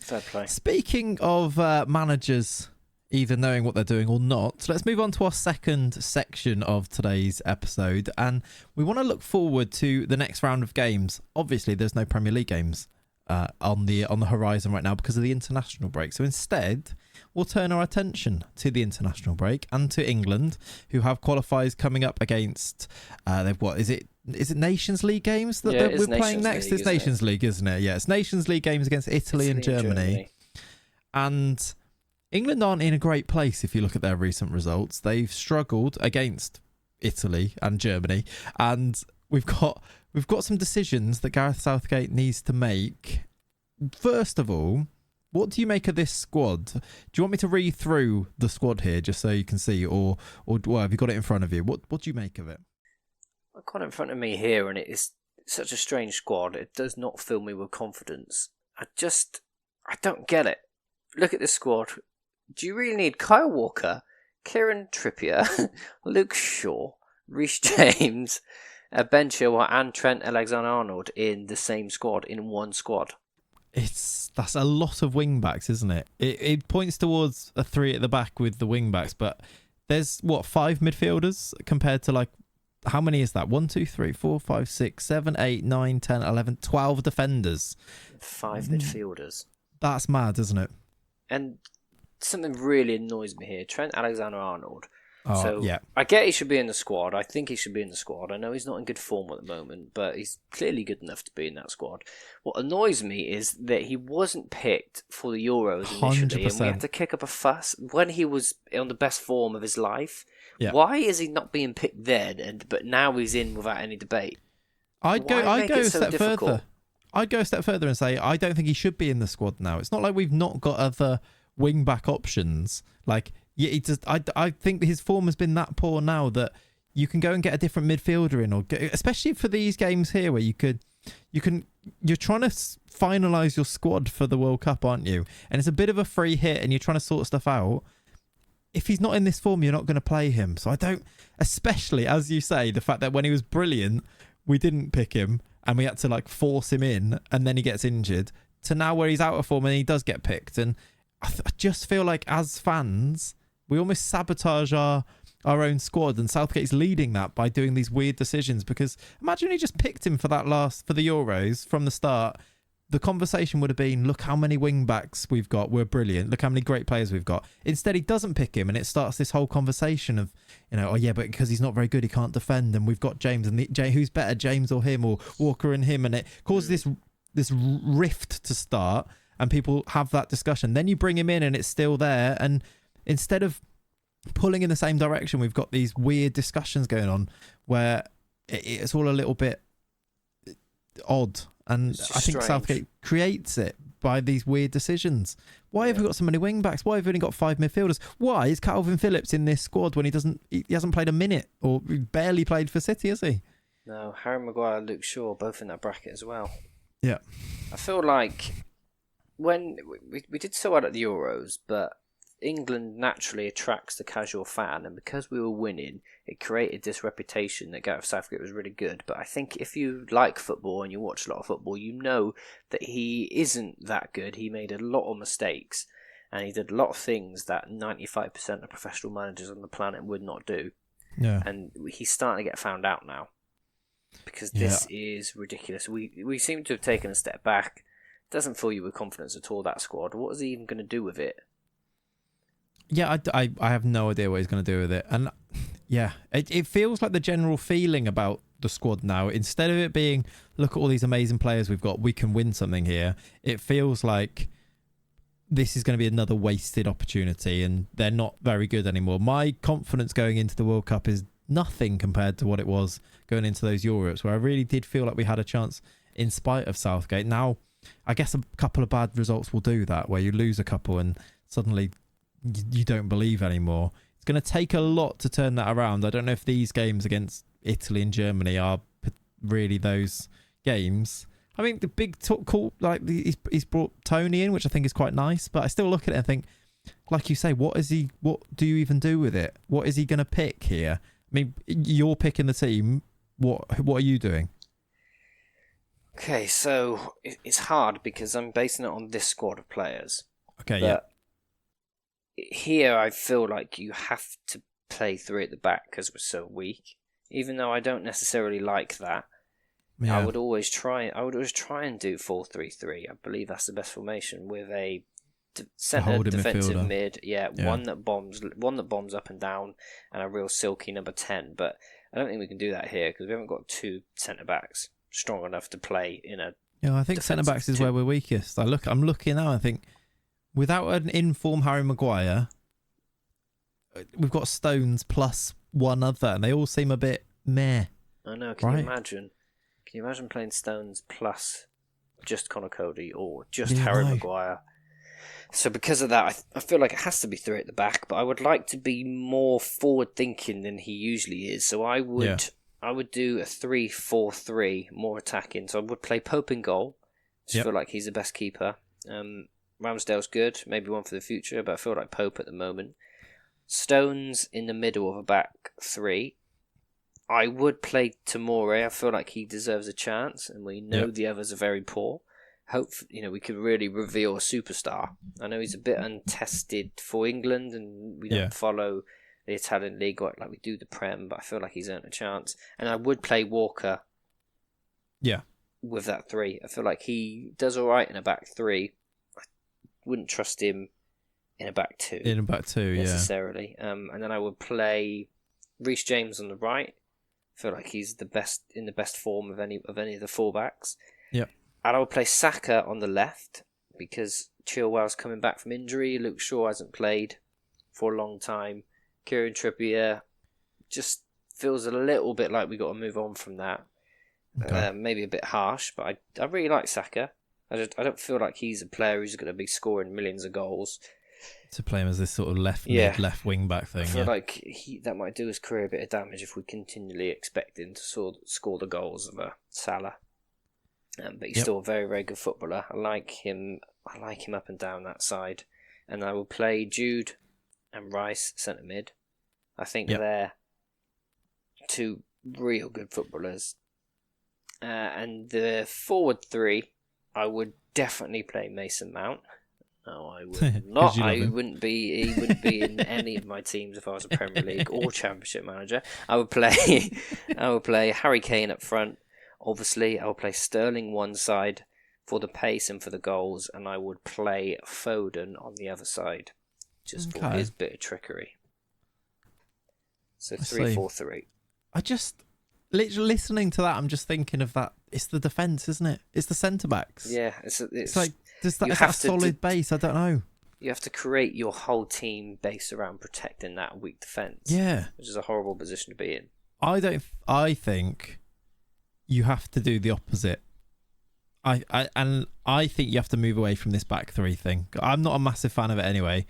Fair play. Speaking of managers either knowing what they're doing or not, let's move on to our second section of today's episode. And we want to look forward to the next round of games. Obviously, there's no Premier League games on the horizon right now because of the international break. So instead, we'll turn our attention to the international break and to England, who have qualifiers coming up against. Is it Nations League games that we're playing next? It's Nations League, isn't it? Yeah, it's Nations League games against Italy and Germany. And England aren't in a great place if you look at their recent results. They've struggled against Italy and Germany, and we've got some decisions that Gareth Southgate needs to make. First of all, what do you make of this squad? Do you want me to read through the squad here just so you can see, or have you got it in front of you? What do you make of it? I've got it in front of me here, and it is such a strange squad. It does not fill me with confidence. I don't get it. Look at this squad. Do you really need Kyle Walker, Kieran Trippier, Luke Shaw, Reece James, Ben Chilwell and Trent Alexander-Arnold in the same squad, in one squad? That's a lot of wing backs, isn't it? It points towards a 3 at the back with the wing backs, but there's 5 midfielders compared to like, how many is that? 1, 2, 3, 4, 5, 6, 7, 8, 9, 10, 11, 12 defenders. 5 midfielders. That's mad, isn't it? And something really annoys me here. Trent Alexander-Arnold. I get he should be in the squad. I think he should be in the squad. I know he's not in good form at the moment, but he's clearly good enough to be in that squad. What annoys me is that he wasn't picked for the Euros initially, 100%. And we had to kick up a fuss when he was on the best form of his life. Yeah. Why is he not being picked then, but now he's in without any debate? I'd go a step further. I'd go a step further and say I don't think he should be in the squad now. It's not like we've not got other wing back options. Like, I think his form has been that poor now that you can go and get a different midfielder in, especially for these games here where you're trying to finalise your squad for the World Cup, aren't you? And it's a bit of a free hit and you're trying to sort stuff out. If he's not in this form, you're not going to play him. So I don't, especially as you say, the fact that when he was brilliant, we didn't pick him and we had to like force him in and then he gets injured, to now where he's out of form and he does get picked. And I just feel like as fans, we almost sabotage our own squad, and Southgate's leading that by doing these weird decisions. Because imagine he just picked him for the Euros from the start. The conversation would have been, look how many wing backs we've got, we're brilliant, look how many great players we've got. Instead, he doesn't pick him, and it starts this whole conversation of, but because he's not very good, he can't defend, and we've got James, and who's better, James or him, or Walker and him, and it causes this rift to start, and people have that discussion. Then you bring him in, and it's still there, and instead of pulling in the same direction, we've got these weird discussions going on where it's all a little bit odd. And I think strange. Southgate creates it by these weird decisions. Why have we got so many wing backs? Why have we only got 5 midfielders? Why is Calvin Phillips in this squad when he hasn't played a minute, or barely played for City, has he? No, Harry Maguire, Luke Shaw, both in that bracket as well. Yeah. I feel like when we did so well at the Euros, but England naturally attracts the casual fan, and because we were winning, it created this reputation that Gareth Southgate was really good. But I think if you like football and you watch a lot of football, you know that he isn't that good. He made a lot of mistakes, and he did a lot of things that 95% of professional managers on the planet would not do. Yeah. And he's starting to get found out now, because this is ridiculous. We seem to have taken a step back. Doesn't fill you with confidence at all, that squad. What is he even going to do with it? Yeah, I have no idea what he's going to do with it. And yeah, it feels like the general feeling about the squad now, instead of it being, look at all these amazing players we've got, we can win something here, it feels like this is going to be another wasted opportunity and they're not very good anymore. My confidence going into the World Cup is nothing compared to what it was going into those Euros, where I really did feel like we had a chance in spite of Southgate. Now, I guess a couple of bad results will do that, where you lose a couple and suddenly you don't believe anymore. It's going to take a lot to turn that around. I don't know if these games against Italy and Germany are really those games. I mean, the big call, like he's brought Tony in, which I think is quite nice, but I still look at it and think, like you say, what do you even do with it? What is he going to pick here? I mean, you're picking the team. What are you doing? Okay, so it's hard because I'm basing it on this squad of players. Okay, but here I feel like you have to play 3 at the back because we're so weak. Even though I don't necessarily like that, I would always try and do 4-3-3. I believe that's the best formation with a centre defensive midfielder. Mid. Yeah, one that bombs up and down, and a real silky number 10. But I don't think we can do that here because we haven't got 2 centre backs strong enough to play in a. Yeah, I think centre backs is where we're weakest. I'm looking now. I think without an informed Harry Maguire, we've got Stones plus one other, and they all seem a bit meh. I know. Can you imagine? Can you imagine playing Stones plus just Connor Cody or just Harry Maguire? So because of that, I feel like it has to be 3 at the back, but I would like to be more forward-thinking than he usually is. So I would do a 3-4-3, more attacking. So I would play Pope in goal. I feel like he's the best keeper. Ramsdale's good, maybe one for the future, but I feel like Pope at the moment. Stones in the middle of a back 3. I would play Tomori. I feel like he deserves a chance, and we know the others are very poor. Hopefully, we could really reveal a superstar. I know he's a bit untested for England, and we don't follow the Italian league like we do the Prem, but I feel like he's earned a chance. And I would play Walker. Yeah. With that 3, I feel like he does all right in a back 3. I wouldn't trust him in a back 2. Necessarily. And then I would play Reece James on the right. I feel like he's the best form of any of the fullbacks. Yeah. And I would play Saka on the left because Chilwell's coming back from injury. Luke Shaw hasn't played for a long time. Kieran Trippier just feels a little bit like we got to move on from that. Okay. Maybe a bit harsh, but I really like Saka. I don't feel like he's a player who's going to be scoring millions of goals. To play him as this sort of left wing back thing. I feel like that might do his career a bit of damage if we continually expect him to score the goals of a Salah. But he's still a very, very good footballer. I like him up and down that side. And I will play Jude and Rice centre mid. I think they're 2 real good footballers. And the forward 3, I would definitely play Mason Mount. No, I would not. He wouldn't be in any of my teams if I was a Premier League or Championship manager. I would play Harry Kane up front. Obviously, I would play Sterling one side for the pace and for the goals, and I would play Foden on the other side just for his bit of trickery. So 3-4-3. I just literally listening to that, I'm just thinking of that. It's the defence, isn't it? It's the centre backs. Yeah, it's like is that a solid base? I don't know. You have to create your whole team based around protecting that weak defence. Yeah, which is a horrible position to be in. I think you have to do the opposite. I think you have to move away from this back three thing. I'm not a massive fan of it anyway.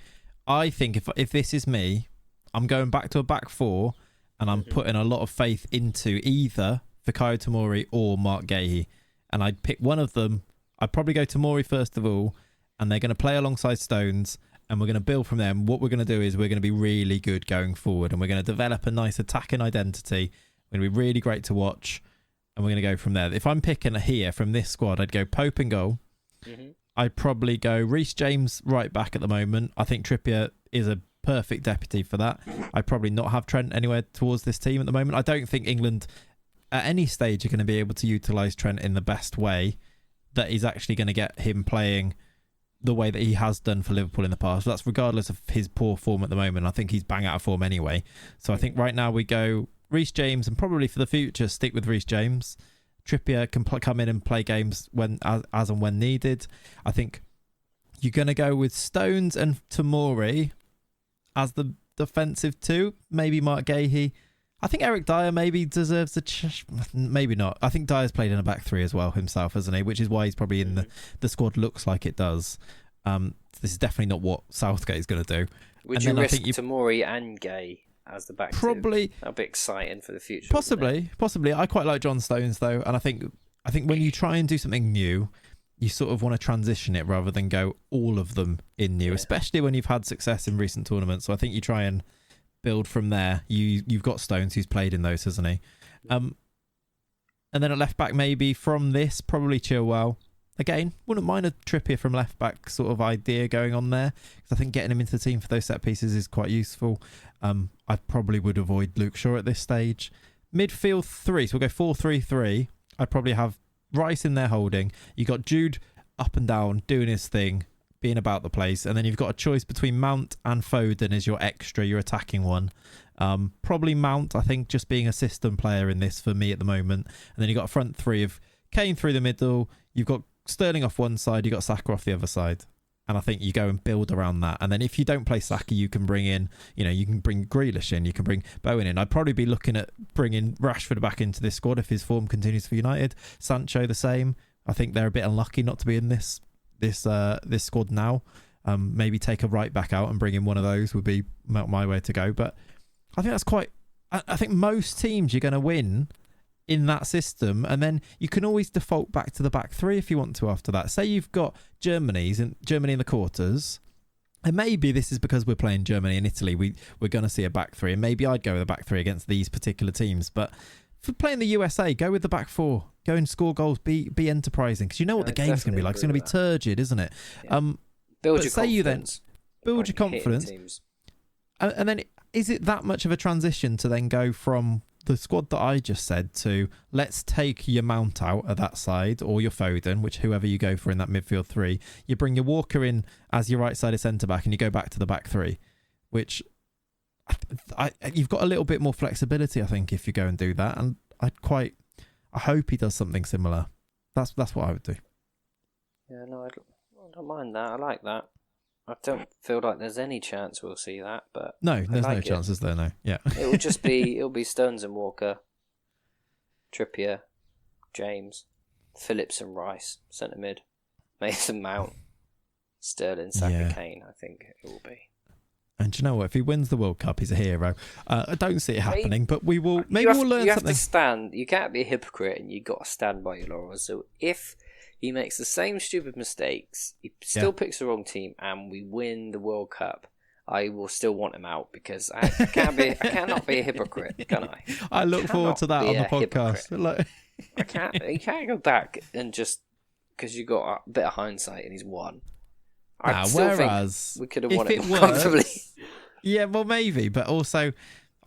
I think if this is me, I'm going back to a back four, and I'm putting a lot of faith into either Fikayo Tomori or Mark Gahey, and I'd pick one of them. I'd probably go Tomori first of all, and they're going to play alongside Stones, and we're going to build from them. What we're going to do is we're going to be really good going forward, and we're going to develop a nice attacking identity. We're going to be really great to watch, and we're going to go from there. If I'm picking here from this squad, I'd go Pope in goal. I'd probably go Reece James right back at the moment. I think Trippier is a perfect deputy for that. I'd probably not have Trent anywhere towards this team at the moment. I don't think England at any stage are going to be able to utilise Trent in the best way that is actually going to get him playing the way that he has done for Liverpool in the past. That's regardless of his poor form at the moment. I think he's bang out of form anyway. So I think right now we go Reece James, and probably for the future stick with Reece James. Trippier can come in and play games when as and when needed. I think you're going to go with Stones and Tomori as the defensive two. Maybe Mark Gahey. I think Eric Dyer maybe deserves maybe not. I think Dyer's played in a back three as well himself, hasn't he? Which is why he's probably in the squad. Looks like it does. This is definitely not what Southgate is going to do. Would you risk Tomori and Gay as the back probably two? That'd be exciting for the future. Possibly. I quite like John Stones though, and I think when you try and do something new, you sort of want to transition it rather than go all of them in new, especially when you've had success in recent tournaments. So I think you try and build from there. You've got Stones who's played in those, hasn't he? And then at left back, maybe from this, probably Chilwell. Again, wouldn't mind a Trippier from left back sort of idea going on there, because I think getting him into the team for those set pieces is quite useful. I probably would avoid Luke Shaw at this stage. Midfield three, so we'll go 4-3-3. I'd probably have Rice in there holding. You got Jude up and down doing his thing, being about the place, and then you've got a choice between Mount and Foden as your extra, your attacking one. Probably Mount, I think, just being a system player in this for me at the moment. And then you've got a front three of Kane through the middle. You've got Sterling off one side, you've got Saka off the other side. And I think you go and build around that. And then if you don't play Saka, you can bring in, you can bring Grealish in, you can bring Bowen in. I'd probably be looking at bringing Rashford back into this squad if his form continues for United. Sancho the same. I think they're a bit unlucky not to be in this squad now. Maybe take a right back out and bring in one of those would be my way to go. But I think that's quite. I think most teams you're going to win in that system, and then you can always default back to the back three if you want to after that. Say you've got Germany in the quarters, and maybe this is because we're playing Germany and Italy. We're going to see a back three, and maybe I'd go with a back three against these particular teams. But for playing the USA, go with the back four. Go and score goals. Be enterprising, because you know what the game's going to be like. It's going to be turgid, isn't it? Yeah. Build your confidence. Build your confidence. And then is it that much of a transition to then go from the squad that I just said to let's take your Mount out of that side or your Foden, whoever you go for in that midfield three. You bring your Walker in as your right-sided centre-back and you go back to the back three, which you've got a little bit more flexibility, I think, if you go and do that. And I hope he does something similar. That's what I would do. Yeah, no, I don't mind that. I like that. I don't feel like there's any chance we'll see that, but no, there's no chances there. No, yeah. It'll be Stones and Walker, Trippier, James, Phillips and Rice, centre mid, Mason Mount, Sterling, Saka, Kane. I think it will be. And do you know what? If he wins the World Cup, he's a hero. I don't see it happening, but we will. Maybe we'll learn something. You have to stand. You can't be a hypocrite, and you got to stand by your laurels. So if he makes the same stupid mistakes, he still picks the wrong team, and we win the World Cup, I will still want him out, because I cannot be a hypocrite, can I? I look forward to that on the podcast. You can't go back and just because you got a bit of hindsight and he's won. I still think we could have won it more comfortably. Yeah, well, maybe, but also,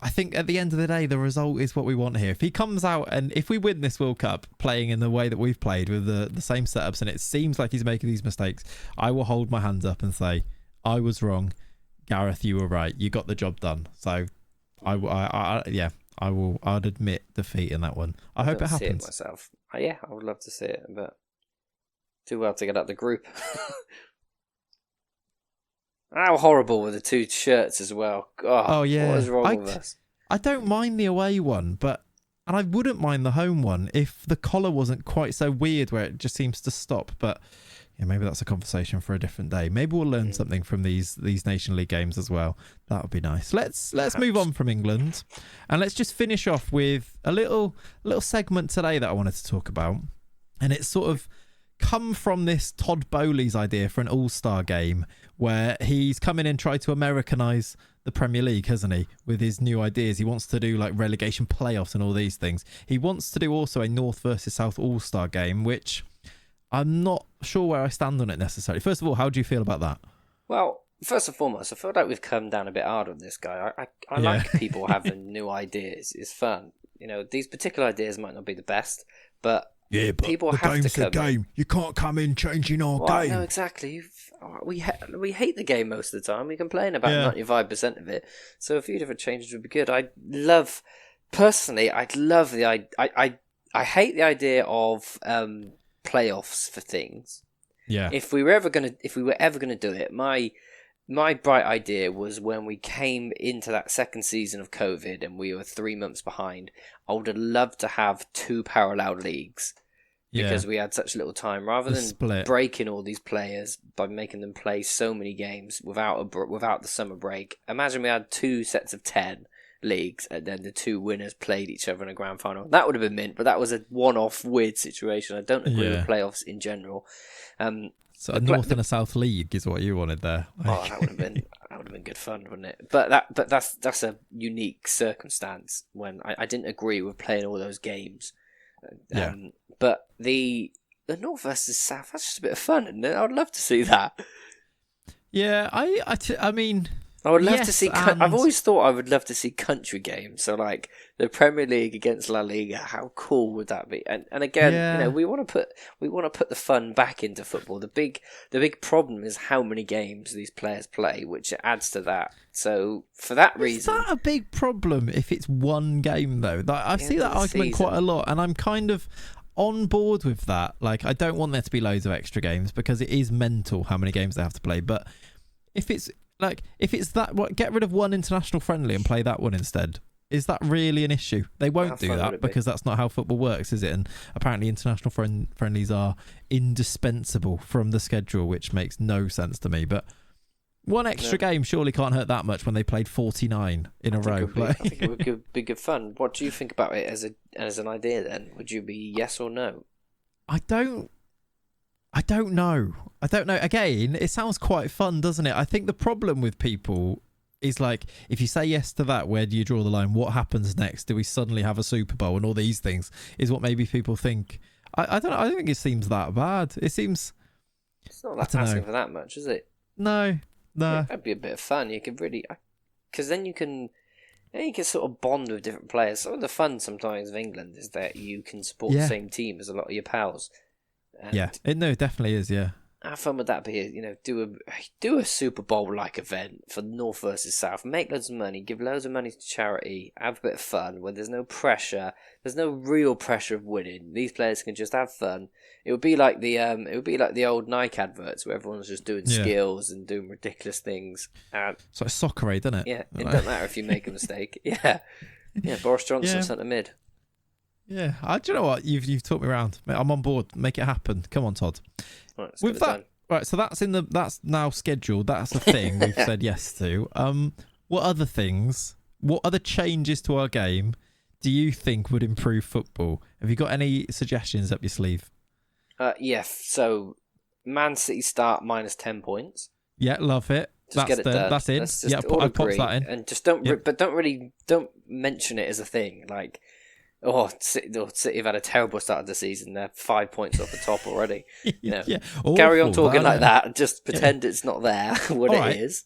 I think at the end of the day, the result is what we want here. If he comes out and if we win this World Cup playing in the way that we've played with the same setups, and it seems like he's making these mistakes, I will hold my hands up and say, I was wrong. Gareth, you were right. You got the job done. So, I'd admit defeat in that one. I hope it happens. See it myself. I would love to see it, but too well to get out the group. How horrible were the two shirts as well. Oh yeah. What is wrong with us? I don't mind the away one, but And I wouldn't mind the home one if the collar wasn't quite so weird where it just seems to stop. But yeah, maybe that's a conversation for a different day. Maybe we'll learn something from these Nation League games as well. That would be nice. Let's move on from England, and let's just finish off with a little segment today that I wanted to talk about. And it's sort of come from this Todd Bowley's idea for an all-star game where he's come in and tried to Americanise the Premier League, hasn't he, with his new ideas. He wants to do like relegation playoffs and all these things. He wants to do also a North versus South all-star game, which I'm not sure where I stand on it necessarily. First of all, how do you feel about that? Well, first and foremost, I feel like we've come down a bit hard on this guy. I like people having new ideas. It's fun. These particular ideas might not be the best, but people have to come. The game. You can't come in changing our game. No, exactly. We hate the game most of the time. We complain about 95% of it. So a few different changes would be good. I hate the idea of playoffs for things. Yeah. If we were ever gonna do it, my bright idea was when we came into that second season of COVID and we were 3 months behind. I would have loved to have 2 parallel leagues because we had such little time. Rather than breaking all these players by making them play so many games without the summer break. Imagine we had 2 sets of 10 leagues and then the 2 winners played each other in a grand final. That would have been mint, but that was a one-off weird situation. I don't agree with playoffs in general. So a North and a South league is what you wanted there. Oh, that would have been good fun, wouldn't it? But that's a unique circumstance when I didn't agree with playing all those games. But the North versus South, that's just a bit of fun, isn't it? I would love to see that. Yeah, I mean, I would love to see. I've always thought I would love to see country games. So like the Premier League against La Liga. How cool would that be? And again, we want to put the fun back into football. The big problem is how many games these players play, which adds to that. So for that reason, is that a big problem if it's one game though? I see that argument quite a lot, and I'm kind of on board with that. Like, I don't want there to be loads of extra games because it is mental how many games they have to play. But if it's that, get rid of one international friendly and play that one instead. Is that really an issue? They won't do that because that's not how football works, is it? And apparently international friendlies are indispensable from the schedule, which makes no sense to me. But one extra game surely can't hurt that much when they played 49 in a row. I think it would be good fun. What do you think about it as an idea then? Would you be yes or no? I don't know. Again, it sounds quite fun, doesn't it? I think the problem with people is like, if you say yes to that, where do you draw the line? What happens next? Do we suddenly have a Super Bowl? And all these things is what maybe people think. I don't know. I don't think it seems that bad. It seems... It's not that asking for that much, is it? No. Yeah, that'd be a bit of fun. You could really... Because then you can sort of bond with different players. Some of the fun sometimes of England is that you can support the same team as a lot of your pals. And it definitely is, yeah. How fun would that be? Do a Super Bowl like event for North versus South. Make loads of money, give loads of money to charity, have a bit of fun where there's no pressure. There's no real pressure of winning. These players can just have fun. It would be like the old Nike adverts where everyone's just doing skills and doing ridiculous things. So it's soccer aid, doesn't it? Yeah, it doesn't matter if you make a mistake. Yeah, Boris Johnson centre mid. Yeah, do you know what? You've talked me around. I'm on board. Make it happen. Come on, Todd. Right, with that, right. So that's now scheduled. That's a thing we've said yes to. What other things? What other changes to our game do you think would improve football? Have you got any suggestions up your sleeve? So Man City start minus 10 points. Yeah, love it. Just get it done. That's in. Yeah, I popped that in. And just don't mention it as a thing. Like, City have had a terrible start of the season. They're 5 points off the top already. Carry on talking like that. Just pretend it's not there when it is.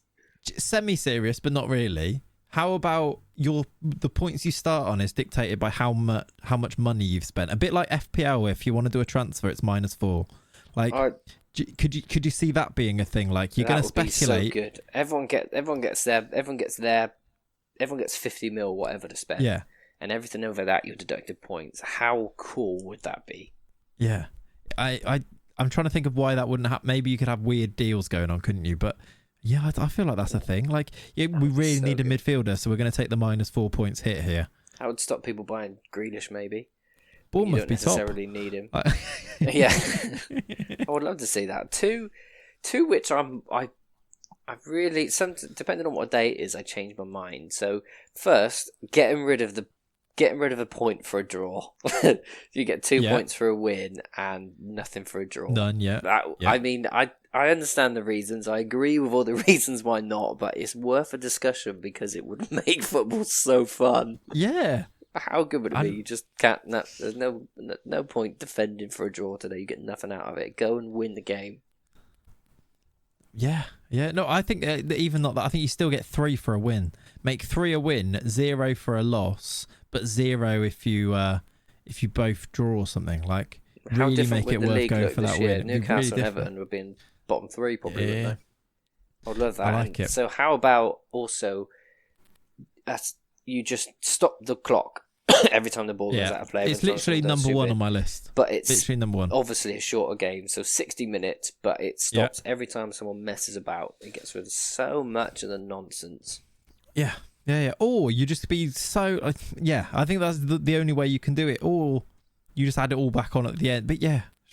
Semi-serious, but not really. How about the points you start on is dictated by how much money you've spent? A bit like FPL, if you want to do a transfer, it's -4. Like, could you see that being a thing? Like, you're going to speculate. Be so good. Everyone gets 50 mil, whatever to spend. Yeah. And everything over that, you're deducted points. How cool would that be? Yeah. I'm trying to think of why that wouldn't happen. Maybe you could have weird deals going on, couldn't you? But yeah, I feel like that's a thing. Like, we really need a midfielder, so we're going to take the -4 points hit here. That would stop people buying Grealish, maybe. Bournemouth You don't be top. necessarily need him. Yeah, I would love to see that. Two which I really, depending on what day it is, I change my mind. So first, getting rid of a point for a draw. You get 2 points for a win and nothing for a draw. None yet. I mean, I understand the reasons. I agree with all the reasons why not, but it's worth a discussion because it would make football so fun. Yeah. How good would it be? You just can't. There's no point defending for a draw today. You get nothing out of it. Go and win the game. Yeah. No, I think even not that. I think you still get 3 for a win. Make 3 a win, 0 for a loss, but 0 if you both draw or something. Like How really different make it would the worth league going look for this that year? win. Newcastle Really and Everton would be in bottom 3 probably, wouldn't they? I'd love that. I like it. So how about also you just stop the clock every time the ball goes out of play? It's literally number 1 on my list. But it's literally number 1. Obviously a shorter game, so 60 minutes, but it stops every time someone messes about. It gets rid of so much of the nonsense. Yeah. Or you just be so... I think that's the only way you can do it. Or you just add it all back on at the end. But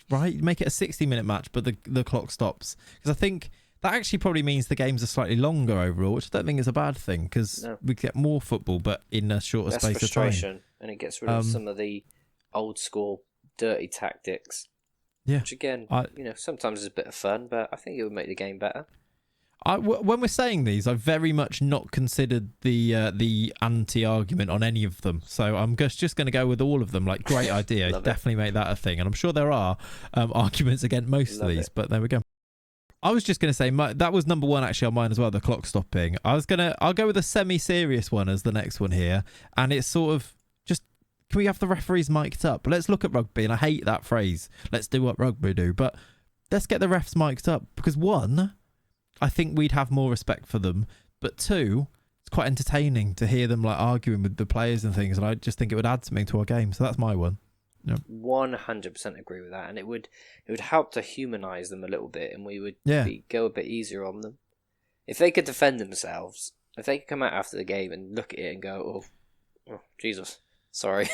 right? Make it a 60-minute match, but the clock stops. Because I think that actually probably means the games are slightly longer overall, which I don't think is a bad thing, because we get more football, but in a shorter space of time. And it gets rid of some of the old school dirty tactics. Yeah. Which again, sometimes is a bit of fun, but I think it would make the game better. When we're saying these, I've very much not considered the anti-argument on any of them. So I'm just going to go with all of them. Like, great idea. Definitely make that a thing. And I'm sure there are arguments against most of these, but there we go. I was just going to say, that was number 1 actually on mine as well, the clock stopping. I'll go with a semi-serious one as the next one here. And it's sort of just, can we have the referees mic'd up? Let's look at rugby. And I hate that phrase. Let's do what rugby do. But let's get the refs mic'd up. Because 1, I think we'd have more respect for them. But 2, it's quite entertaining to hear them like arguing with the players and things. And I just think it would add something to our game. So that's my one. Yep. 100% agree with that, and it would help to humanise them a little bit, and we would go a bit easier on them. If they could defend themselves, if they could come out after the game and look at it and go, oh Jesus, sorry,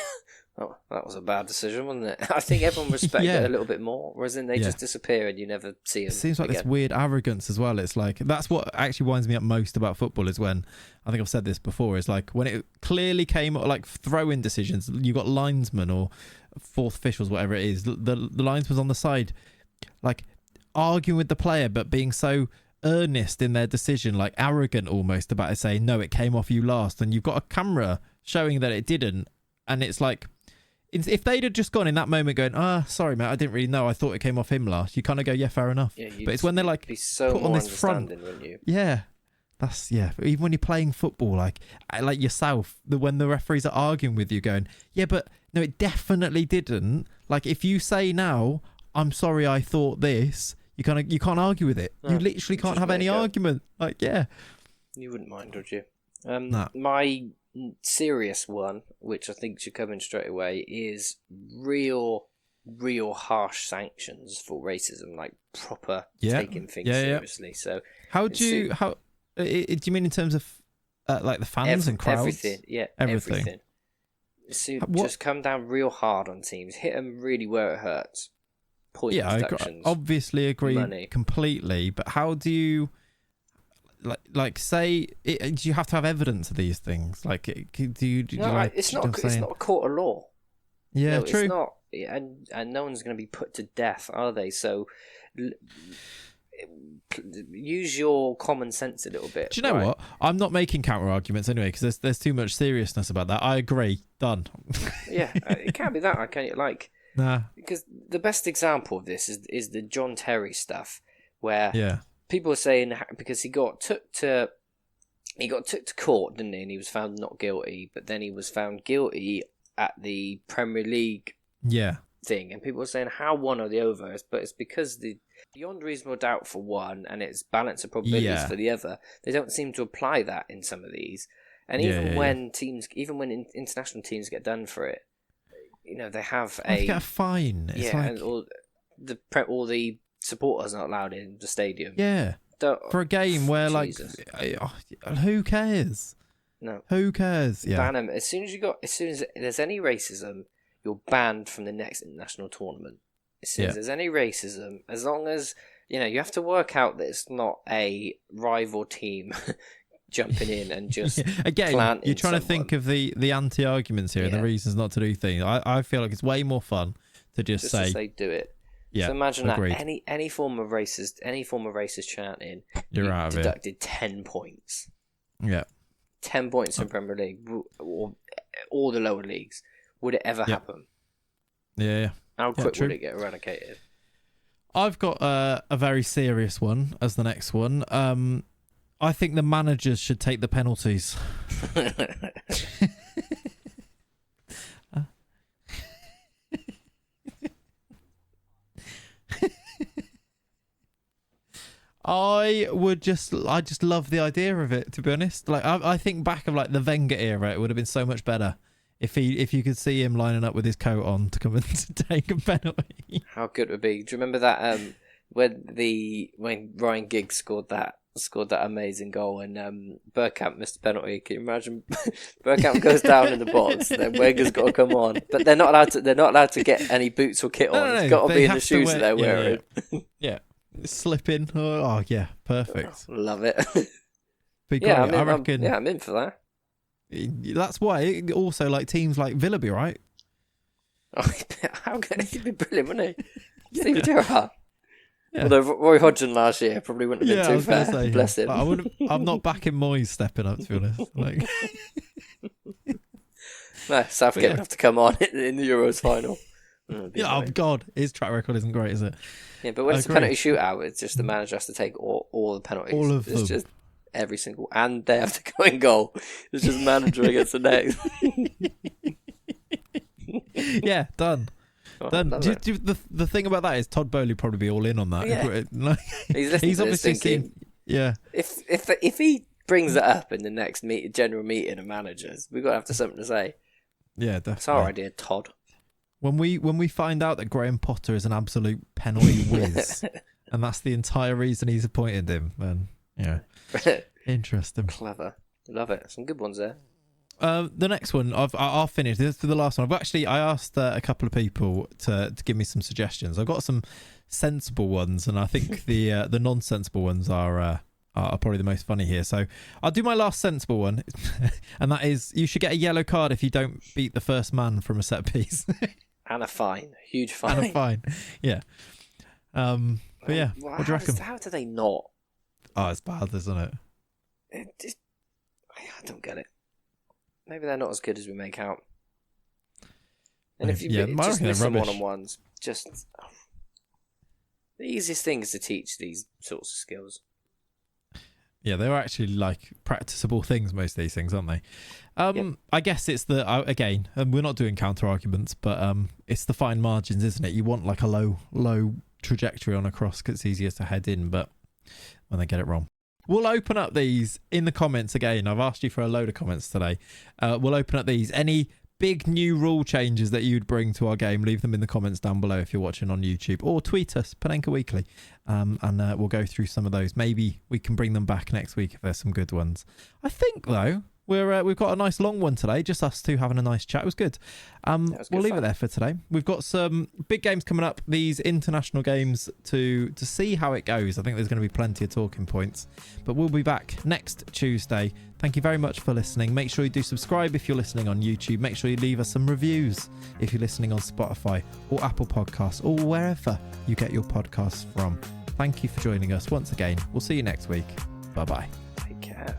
oh, that was a bad decision, wasn't it? I think everyone respects it a little bit more, whereas then they just disappear and you never see them. It seems like this weird arrogance as well. It's like, that's what actually winds me up most about football, is when, I think I've said this before, is like when it clearly came, like throw-in decisions, you got linesmen or fourth officials, whatever it is, the linesman's on the side, like arguing with the player, but being so earnest in their decision, like arrogant almost about it, saying, no, it came off you last, and you've got a camera showing that it didn't, and it's like, if they'd have just gone in that moment going, sorry mate, I didn't really know, I thought it came off him last, you kind of go, yeah, fair enough. But it's when they're like, be so put on this front, wouldn't you? That's even when you're playing football, like yourself, when the referees are arguing with you, going, yeah, but no, it definitely didn't. Like, if you say now, I'm sorry, I thought this, you can't argue with it. No, you literally can't have any argument. Like, you wouldn't mind, would you? Nah. My serious one, which I think should come in straight away, is real harsh sanctions for racism, like proper taking things seriously. So how do you mean in terms of like the fans and crowds? Everything. So just come down real hard on teams, hit them really where it hurts. Point deductions. I obviously agree completely, but how do you like say do you have to have evidence of these things? Like, it's not a court of law. Yeah, true. It's not, and no one's going to be put to death, are they? So use your common sense a little bit. Do you know what? I'm not making counter arguments anyway, because there's too much seriousness about that. I agree. Done. It can't be that. I can't nah. Because the best example of this is the John Terry stuff, where people are saying because he got took to court, didn't he? And he was found not guilty, but then he was found guilty at the Premier League thing, and people were saying how one or the other, but it's because the beyond reasonable doubt for one and it's balance of probabilities for the other. They don't seem to apply that in some of these, and even when international teams get done for it, they have they get a fine. It's and all the supporters are not allowed in the stadium. For a game where Jesus. Like, who cares? No. Who cares? Yeah. Ban them. As soon as there's any racism, you're banned from the next international tournament. As soon as there's any racism, as long as, you have to work out that it's not a rival team jumping in and just again, you're trying to think of the anti-arguments here and the reasons not to do things. I feel like it's way more fun to just say do it. Yeah, so imagine agreed. That any form of racist chanting, you're out of deducted it. 10 points. Yeah, 10 points in Premier League or all the lower leagues. Would it ever happen? Yeah. How quick would it get eradicated? I've got a very serious one as the next one. I think the managers should take the penalties. I just love the idea of it, to be honest. Like I think back of like the Wenger era, it would have been so much better if you could see him lining up with his coat on to come and to take a penalty. How good it would be. Do you remember that when Ryan Giggs scored that amazing goal and Bergkamp missed a penalty? Can you imagine? Bergkamp goes down in the box, then Wenger's got to come on, but they're not allowed to get any boots or kit on. It's got to be in the shoes that they're wearing. Yeah. Slipping. Oh yeah, perfect. Love it. I reckon. Yeah, I'm in for that. That's why. Also, like teams like Villa, be right. Oh, how good? He'd be brilliant, wouldn't he? Steve Gerrard. Yeah. Although Roy Hodgson last year probably wouldn't have been too fair. Say, bless him. I'm not backing Moyes stepping up, to be honest. Like, no, Southgate would have to come on in the Euros final. Oh God, his track record isn't great, is it? Yeah, but when it's a penalty shootout, it's just the manager has to take all the penalties. All of them. It's just every single, and they have to go in goal. It's just manager against the next. Yeah, done. Done. The thing about that is Todd Bowley probably be all in on that. Yeah. He's obviously seen. Yeah. If he brings it up in the next general meeting of managers, we've got to have something to say. Yeah, definitely. It's our idea, Todd. When we find out that Graham Potter is an absolute penalty whiz, and that's the entire reason he's appointed him, then interesting. Clever. Love it. Some good ones there. The next one, I'll finish. This is the last one. I asked a couple of people to give me some suggestions. I've got some sensible ones, and I think the non-sensible ones are probably the most funny here. So I'll do my last sensible one, and that is you should get a yellow card if you don't beat the first man from a set piece. And a fine. Huge fine. And a fine. Yeah. But yeah, what do you reckon? How do they not? Oh, it's bad, isn't it? I don't get it. Maybe they're not as good as we make out. And if you just miss some one-on-ones, just the easiest thing is to teach these sorts of skills. Yeah, they're actually like practicable things, most of these things, aren't they? I guess it's again, we're not doing counter arguments, but it's the fine margins, isn't it? You want like a low trajectory on a cross because it's easier to head in, but when they get it wrong. We'll open up these in the comments again. I've asked you for a load of comments today. We'll open up these. Any big new rule changes that you'd bring to our game, leave them in the comments down below if you're watching on YouTube, or tweet us, Panenka Weekly, and we'll go through some of those. Maybe we can bring them back next week if there's some good ones. I think, though, we've got a nice long one today, just us two having a nice chat. It was good. We'll leave it there for today. We've got some big games coming up, these international games to see how it goes. I think there's going to be plenty of talking points, but we'll be back next Tuesday. Thank you very much for listening. Make sure you do subscribe if you're listening on YouTube. Make sure you leave us some reviews if you're listening on Spotify or Apple Podcasts or wherever you get your podcasts from. Thank you for joining us once again. We'll see you next week. Bye-bye. Take care.